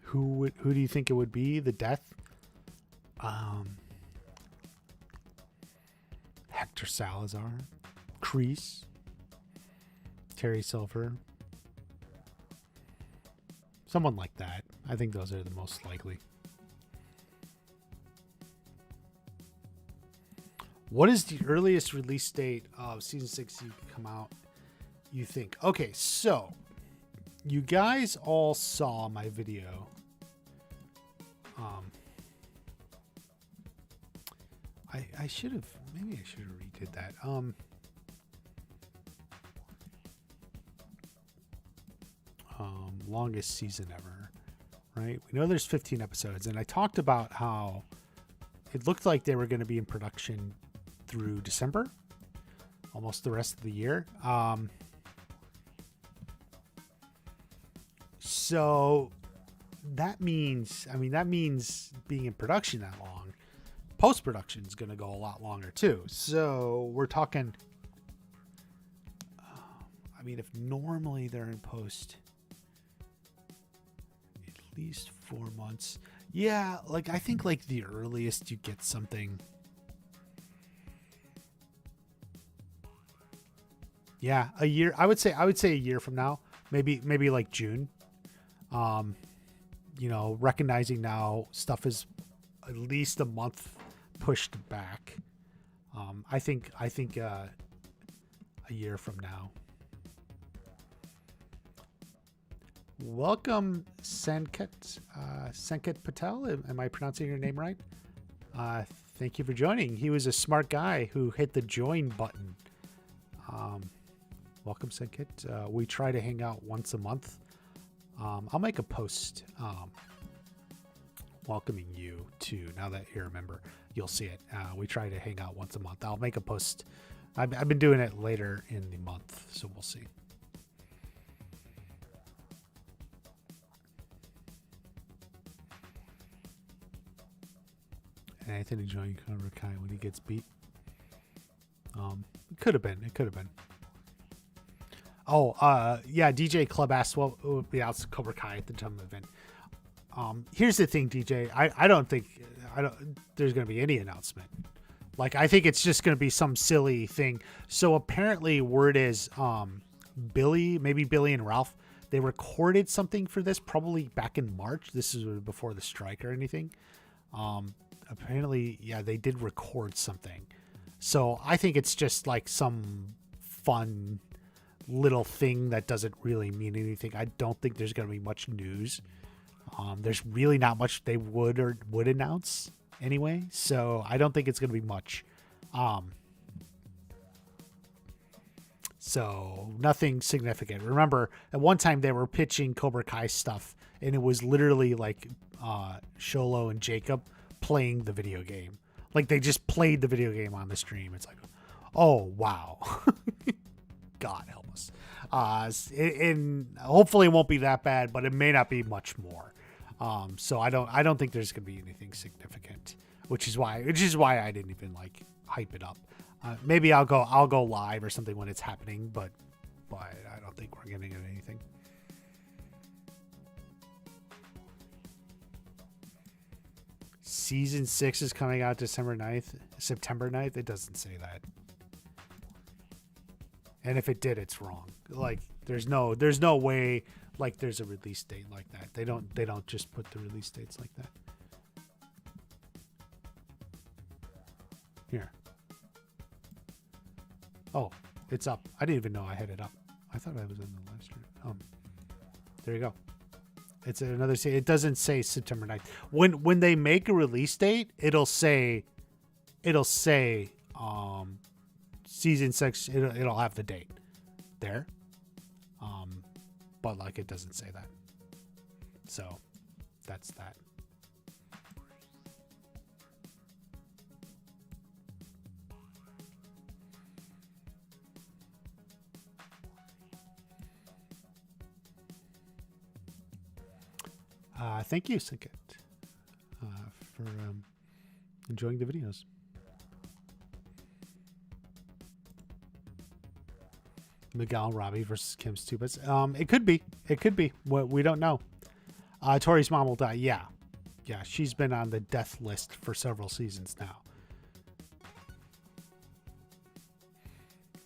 Who do you think it would be? The death? Hector Salazar, Kreese, Terry Silver, someone like that. I think those are the most likely. What is the earliest release date of season 6 you come out, you think? Okay, so you guys all saw my video. I should have, maybe I should have redid that. Longest season ever, right? We know there's 15 episodes, and I talked about how it looked like they were going to be in production through December, almost the rest of the year. So that means, being in production that long, post-production is going to go a lot longer too. So we're talking, if normally they're in post at least 4 months. Yeah, like I think like the earliest you get something. Yeah, a year. I would say a year from now, maybe like June. Recognizing now stuff is at least a month pushed back. I think a year from now. Welcome, Sanket Patel. Am I pronouncing your name right? Thank you for joining. He was a smart guy who hit the join button. Welcome, Sanket. We try to hang out once a month. I'll make a post welcoming you too. Now that you're a member, you'll see it. We try to hang out once a month. I'll make a post. I've been doing it later in the month, so we'll see. Anthony joining Cobra Kai when he gets beat. It could have been. Oh, yeah. DJ Club asked what would be out Cobra Kai at the time of the event. Here's the thing, DJ. I don't think there's going to be any announcement. Like, I think it's just going to be some silly thing. So apparently, word is Billy and Ralph, they recorded something for this probably back in March. This is before the strike or anything. Apparently, yeah, they did record something. So I think it's just like some fun little thing that doesn't really mean anything. I don't think there's going to be much news. There's really not much they would announce anyway. So I don't think it's going to be much. So nothing significant. Remember, at one time they were pitching Cobra Kai stuff, and it was literally like Sholo and Jacob playing the video game. Like, they just played the video game on the stream. It's like, oh wow. God help us. And hopefully it won't be that bad, but it may not be much more. So I don't think there's gonna be anything significant, which is why I didn't even like hype it up. Maybe I'll go live or something when it's happening, but I don't think we're getting anything. Season 6 is coming out September 9th. It doesn't say that. And if it did, it's wrong. Like, there's no way like there's a release date like that. They don't just put the release dates like that. Here. Oh, it's up. I didn't even know I had it up. I thought I was in the live stream. There you go. It's another. It doesn't say September 9th. When they make a release date, it'll say season 6. It'll have the date there. But like, it doesn't say that. So that's that. Thank you, Sinkit, for enjoying the videos. Miguel Robbie versus Kim Stupas. It could be. We don't know. Tori's mom will die. Yeah. Yeah, she's been on the death list for several seasons now.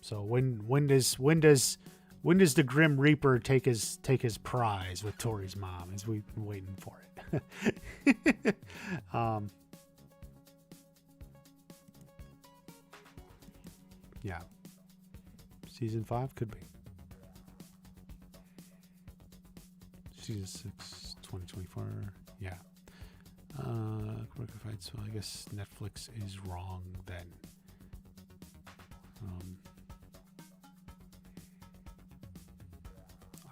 So when does the Grim Reaper take his prize with Tori's mom? As we've been waiting for it. Yeah. Season 5 could be. Season 6, 2024. Yeah. So I guess Netflix is wrong then.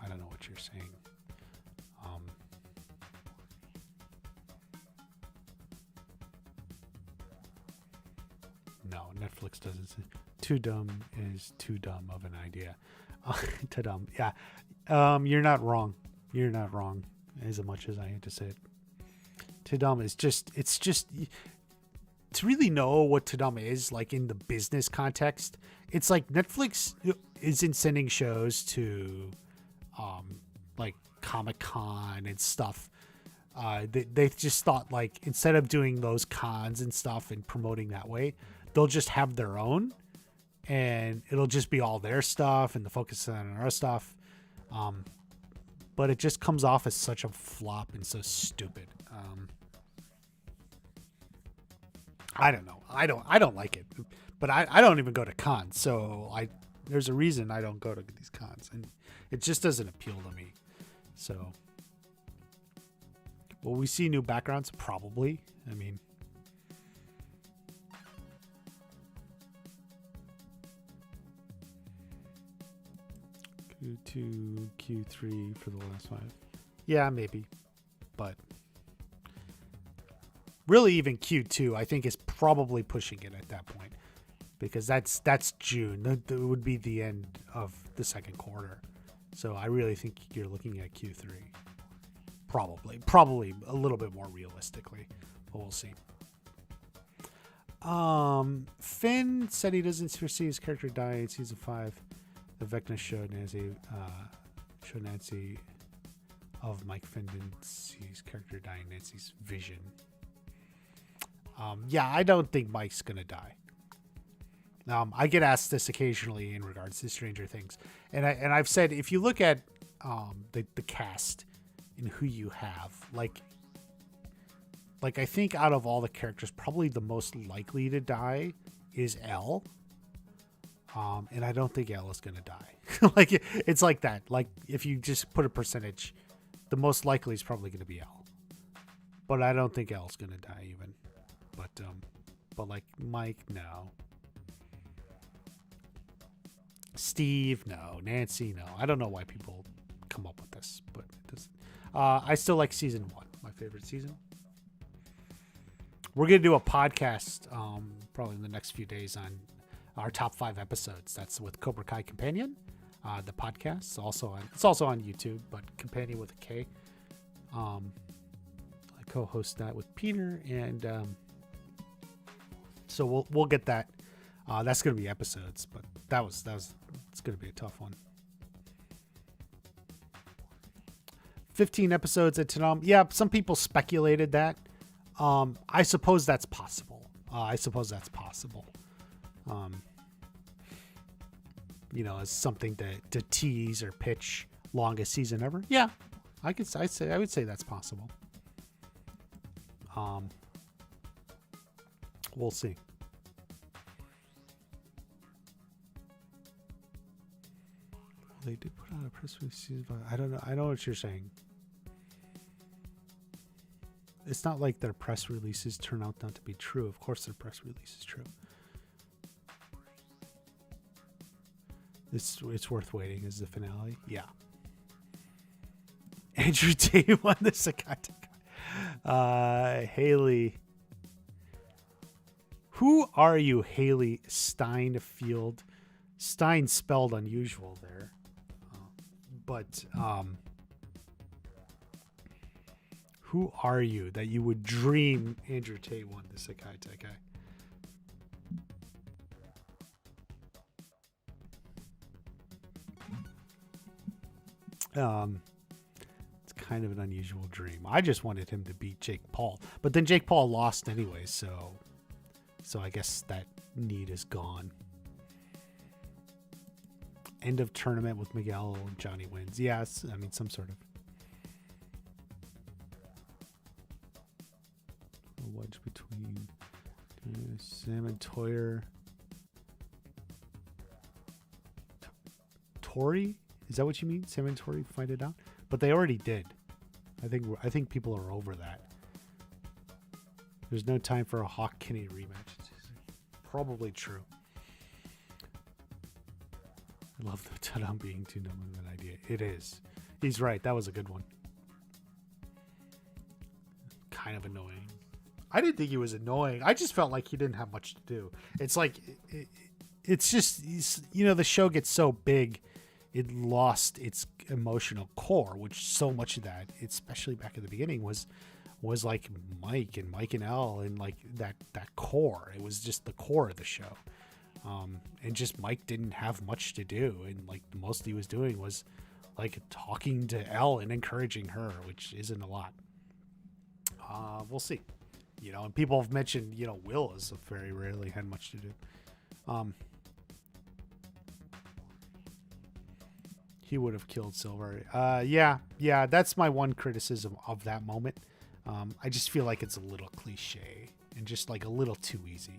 I don't know what you're saying. No, Netflix doesn't say. Too dumb is too dumb of an idea. Too dumb. Yeah. You're not wrong. You're not wrong as much as I hate to say it. Too dumb is it's just to really know what too dumb is, like in the business context. It's like Netflix isn't sending shows to like Comic-Con and stuff. They just thought, like, instead of doing those cons and stuff and promoting that way, they'll just have their own, and it'll just be all their stuff and the focus on our stuff. But it just comes off as such a flop and so stupid. I don't know. I don't like it, but I don't even go to cons. So there's a reason I don't go to these cons, and it just doesn't appeal to me. So will we see new backgrounds? Probably. I mean, Q2, Q3 for the last 5. Yeah, maybe. But really, even Q2, I think, is probably pushing it at that point, because that's June. That would be the end of the second quarter. So I really think you're looking at Q3. Probably a little bit more realistically, but we'll see. Finn said he doesn't foresee his character dying in season 5. The Vecna showed Nancy of Mike Finden's character dying, Nancy's vision. Yeah, I don't think Mike's gonna die. I get asked this occasionally in regards to Stranger Things, and I've said, if you look at the cast and who you have, like I think out of all the characters, probably the most likely to die is Elle. And I don't think Elle is gonna die. Like, it's like that. Like, if you just put a percentage, the most likely is probably gonna be Elle. But I don't think Elle's gonna die even. But like Mike, no. Steve, no. Nancy, no. I don't know why people come up with this, but it doesn't. I still like season 1, my favorite season. We're gonna do a podcast probably in the next few days on our top 5 episodes. That's with Cobra Kai Companion, the podcast. It's also on YouTube, but Companion with a K. I co-host that with Peter, and so we'll get that. That's gonna be episodes, but it's gonna be a tough one. 15 episodes at Tadam. Yeah, some people speculated that. I suppose that's possible. As something to tease or pitch longest season ever. Yeah, I would say that's possible. We'll see. They did put out a press release. I don't know. I know what you're saying. It's not like their press releases turn out not to be true. Of course, their press release is true. It's worth waiting as the finale. Yeah. Andrew Tate won the Sakata. Haley. Who are you, Haley Steinfeld? Stein spelled unusual there. But who are you that you would dream Andrew Tate won the Sakai Tekai? It's kind of an unusual dream. I just wanted him to beat Jake Paul, but then Jake Paul lost anyway, so I guess that need is gone. End of tournament with Miguel and Johnny wins. Yes, I mean some sort of a wedge between Sam and Toyer. Tori? Is that what you mean? Sam and Tori find it out? But they already did. I think people are over that. There's no time for a Hawk Kinney rematch. It's probably true. I love the touchdown being too dumb of an idea. It is. He's right. That was a good one. Kind of annoying. I didn't think he was annoying. I just felt like he didn't have much to do. It's like, it's just, you know, the show gets so big, it lost its emotional core, which so much of that, especially back in the beginning, was like Mike and Elle and like that core. It was just the core of the show. And just Mike didn't have much to do. And like the most he was doing was like talking to Elle and encouraging her, which isn't a lot. We'll see. You know, and people have mentioned, you know, Will has very rarely had much to do. He would have killed Silver. Yeah, that's my one criticism of that moment. I just feel like it's a little cliche and just like a little too easy.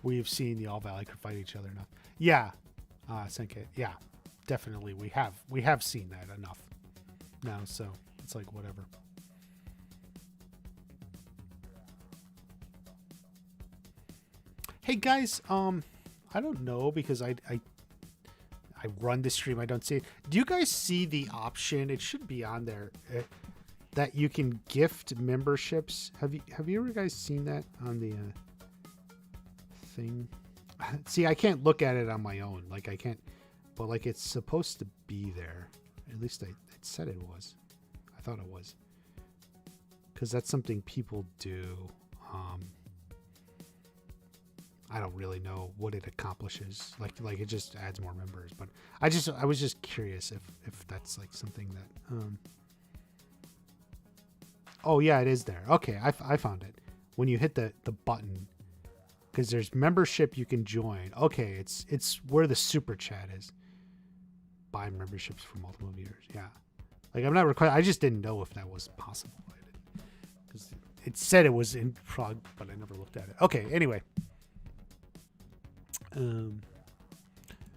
We've seen the All Valley could fight each other enough. Yeah, Senke. Yeah, definitely. We have seen that enough now, so it's like whatever. Hey guys, I don't know because I run the stream. I don't see it. Do you guys see the option? It should be on there that you can gift memberships. Have you ever guys seen that on the thing? See, I can't look at it on my own. Like I can't, but like it's supposed to be there. At least it said it was. I thought it was. Because that's something people do. I don't really know what it accomplishes. Like it just adds more members. But I was just curious if that's like something that. Oh yeah, it is there. Okay, I found it. When you hit the button, because there's membership you can join. Okay, it's where the super chat is. Buy memberships for multiple viewers. Yeah, like I'm not required. I just didn't know if that was possible. Because it said it was in Prague, but I never looked at it. Okay, anyway.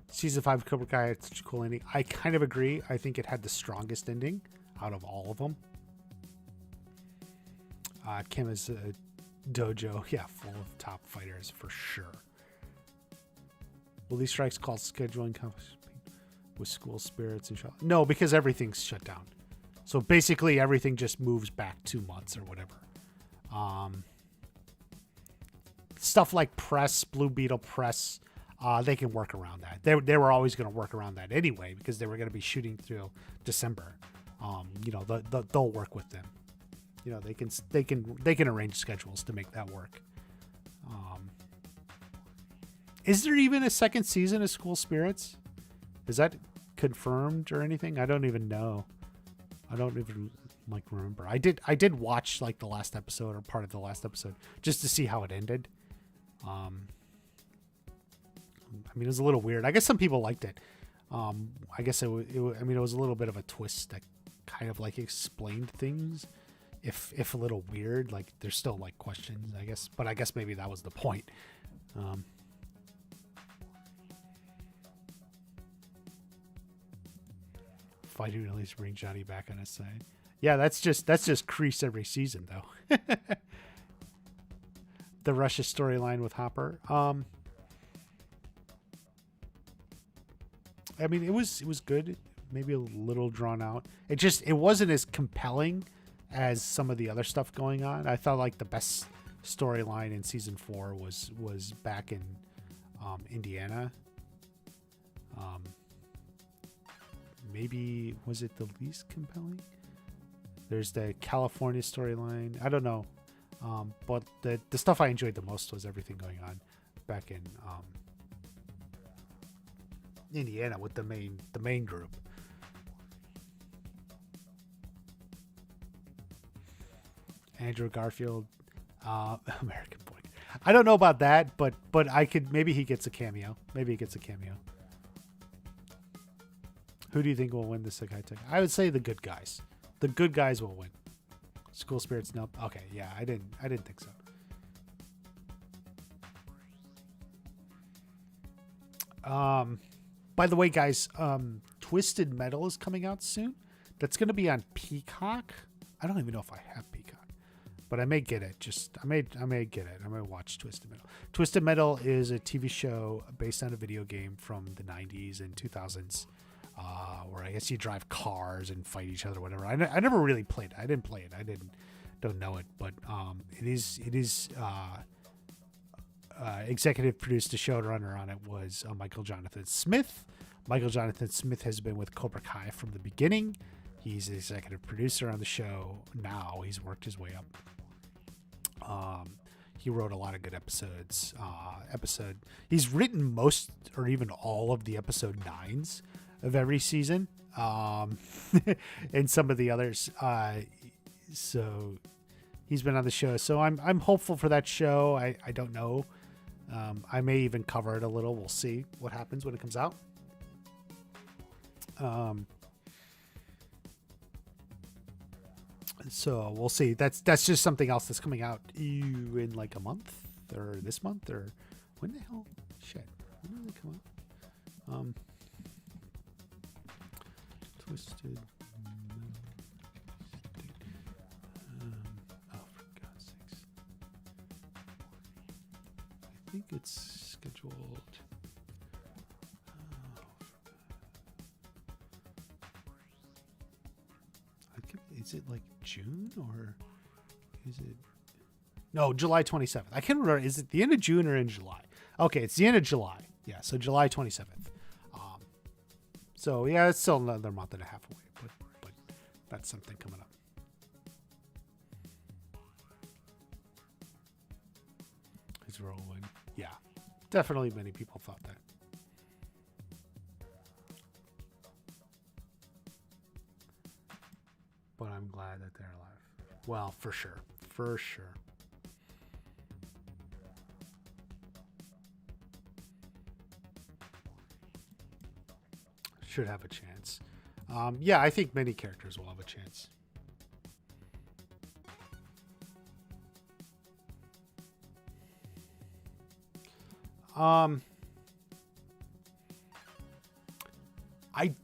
Season 5 of Cobra Kai had such a cool ending. I kind of agree. I think it had the strongest ending out of all of them. Kim is a dojo, yeah, full of top fighters for sure. Will these strikes called scheduling conflicts with school spirits and shut? No, because everything's shut down. So basically everything just moves back 2 months or whatever. Stuff like press, Blue Beetle press, they can work around that. They were always going to work around that anyway because they were going to be shooting through December. You know, they'll work with them. You know, they can arrange schedules to make that work. Is there even a second season of School Spirits? Is that confirmed or anything? I don't even know. I don't even like remember. I did watch like the last episode or part of the last episode just to see how it ended. I mean, it was a little weird. I guess some people liked it. I guess it was a little bit of a twist that kind of like explained things. If a little weird, like there's still like questions, I guess, but I guess maybe that was the point. Fighting at least bring Johnny back on his side. Yeah, that's just Kreese every season though. The Russia storyline with Hopper. I mean, it was good, maybe a little drawn out. It wasn't as compelling as some of the other stuff going on. I thought like the best storyline in season 4 was back in Indiana. Maybe was it the least compelling? There's the California storyline. I don't know. But the stuff I enjoyed the most was everything going on back in Indiana with the main group. Andrew Garfield, American Boy. I don't know about that, but I could, maybe he gets a cameo. Who do you think will win the Sekai Tech? I would say the good guys. The good guys will win. School Spirits, nope. Okay, yeah, I didn't think so. By the way, guys, Twisted Metal is coming out soon. That's going to be on Peacock. I don't even know if I have Peacock, but I may get it. I may get it. I may watch Twisted Metal. Twisted Metal is a TV show based on a video game from the 90s and 2000s, where I guess you drive cars and fight each other, or whatever. I never really played it. I didn't play it. Don't know it, but it is executive produced. The showrunner on it was Michael Jonathan Smith. Michael Jonathan Smith has been with Cobra Kai from the beginning. He's the executive producer on the show now. He's worked his way up. He wrote a lot of good episodes. He's written most or even all of the episode 9s of every season, and some of the others. So he's been on the show. So I'm hopeful for that show. I don't know. I may even cover it a little. We'll see what happens when it comes out. So we'll see. That's just something else that's coming out in like a month or this month or when the hell? Shit. When did they come out? Twisted. Oh, for God's sakes. I think it's scheduled. Is it like June or is it? No, July 27th. I can't remember. Is it the end of June or in July? Okay, it's the end of July. Yeah, so July 27th. So yeah, it's still another month and a half away, but that's something coming up. It's rolling. Yeah, definitely many people thought that. But I'm glad that they're alive. Well, for sure. For sure. Should have a chance. Yeah, I think many characters will have a chance. I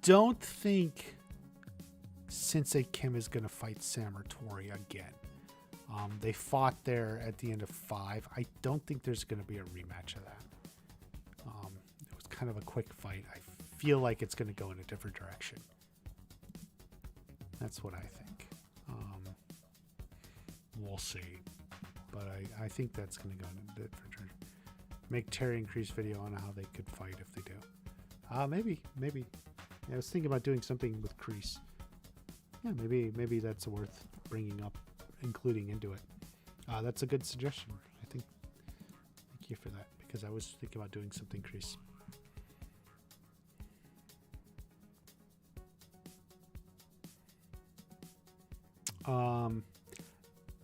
don't think Sensei Kim is going to fight Samurtori again. They fought there at the end of 5. I don't think there's going to be a rematch of that. It was kind of a quick fight. I feel like it's going to go in a different direction. That's what I think. We'll see. But I think that's going to go in a different direction. Make Terry and Kreese video on how they could fight if they do. Maybe. Yeah, I was thinking about doing something with Kreese. Yeah, maybe that's worth bringing up, including into it. That's a good suggestion. I think. Thank you for that, because I was thinking about doing something Kreese.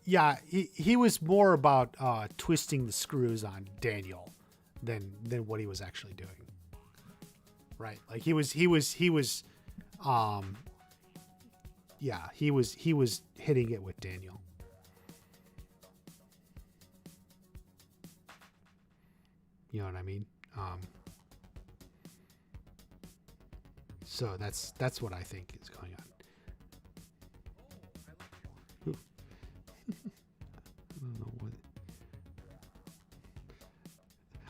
Yeah, he was more about twisting the screws on Daniel than what he was actually doing. Right? Like he was yeah, he was hitting it with Daniel. You know what I mean? So that's what I think is going on. I don't know what.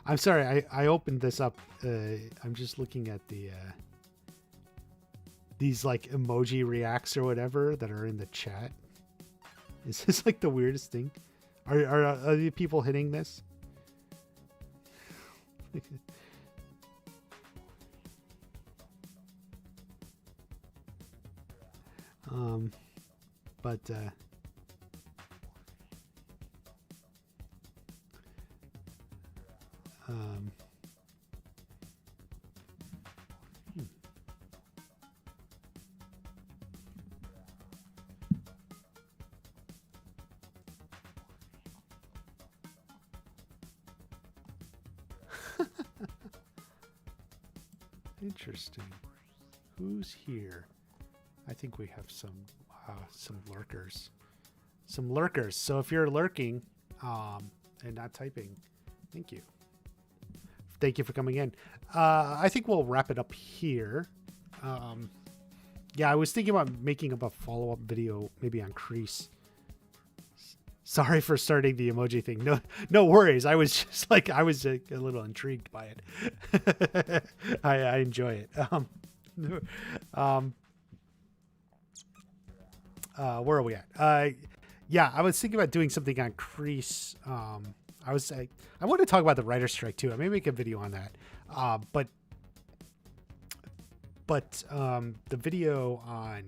I'm sorry, I opened this up. I'm just looking at the these like emoji reacts or whatever that are in the chat. Is this like the weirdest thing? Are the people hitting this? But Um, hmm. Interesting. Who's here? I think we have some lurkers. Some lurkers. So if you're lurking and not typing, thank you. Thank you for coming in. I think we'll wrap it up here. Yeah, I was thinking about making up a follow-up video maybe on Crease. Sorry for starting the emoji thing. No worries. I was just like, I was a little intrigued by it. I enjoy it. Where are we at? Yeah, I was thinking about doing something on Crease. I want to talk about the writer's strike too. I may make a video on that. But the video on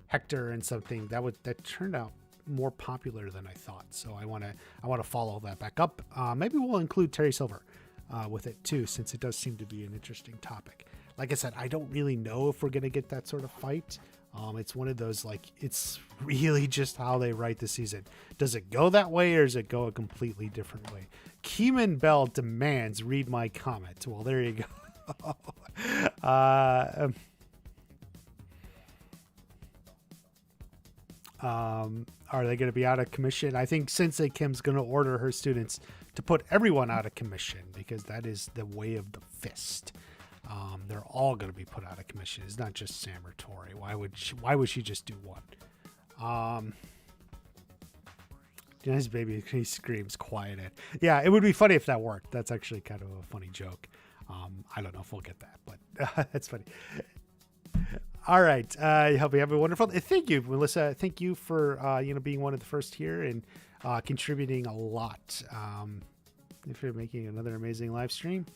Hector and something that turned out more popular than I thought. So I want to follow that back up. Maybe we'll include Terry Silver with it too, since it does seem to be an interesting topic. Like I said, I don't really know if we're going to get that sort of fight. It's one of those, like, it's really just how they write the season. Does it go that way or does it go a completely different way? Keeman Bell demands read my comment. Well, there you go. Are they going to be out of commission? I think Sensei Kim's going to order her students to put everyone out of commission because that is the way of the fist. They're all going to be put out of commission. It's not just Sam or Tori. Why would she just do one? His baby, he screams quiet. Yeah, it would be funny if that worked. That's actually kind of a funny joke. I don't know if we'll get that, but that's funny. All right. I hope you have a wonderful day. Thank you, Melissa. Thank you for being one of the first here and contributing a lot. If you're making another amazing live stream,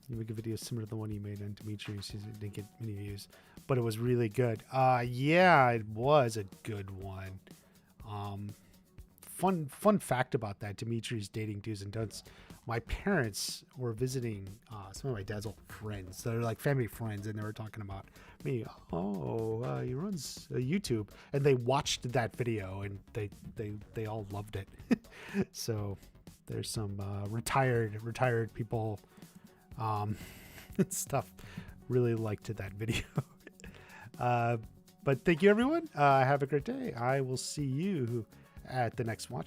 you make a video similar to the one you made on Dimitri's. It didn't get many views, but it was really good. Yeah, it was a good one. Fun fact about that, Dimitri's dating do's and don'ts. My parents were visiting some of my dad's old friends. They're like family friends, and they were talking about me. He runs YouTube, and they watched that video, and they all loved it. So there's some retired people stuff really liked that video. But thank you, everyone. Have a great day. I will see you at the next watch.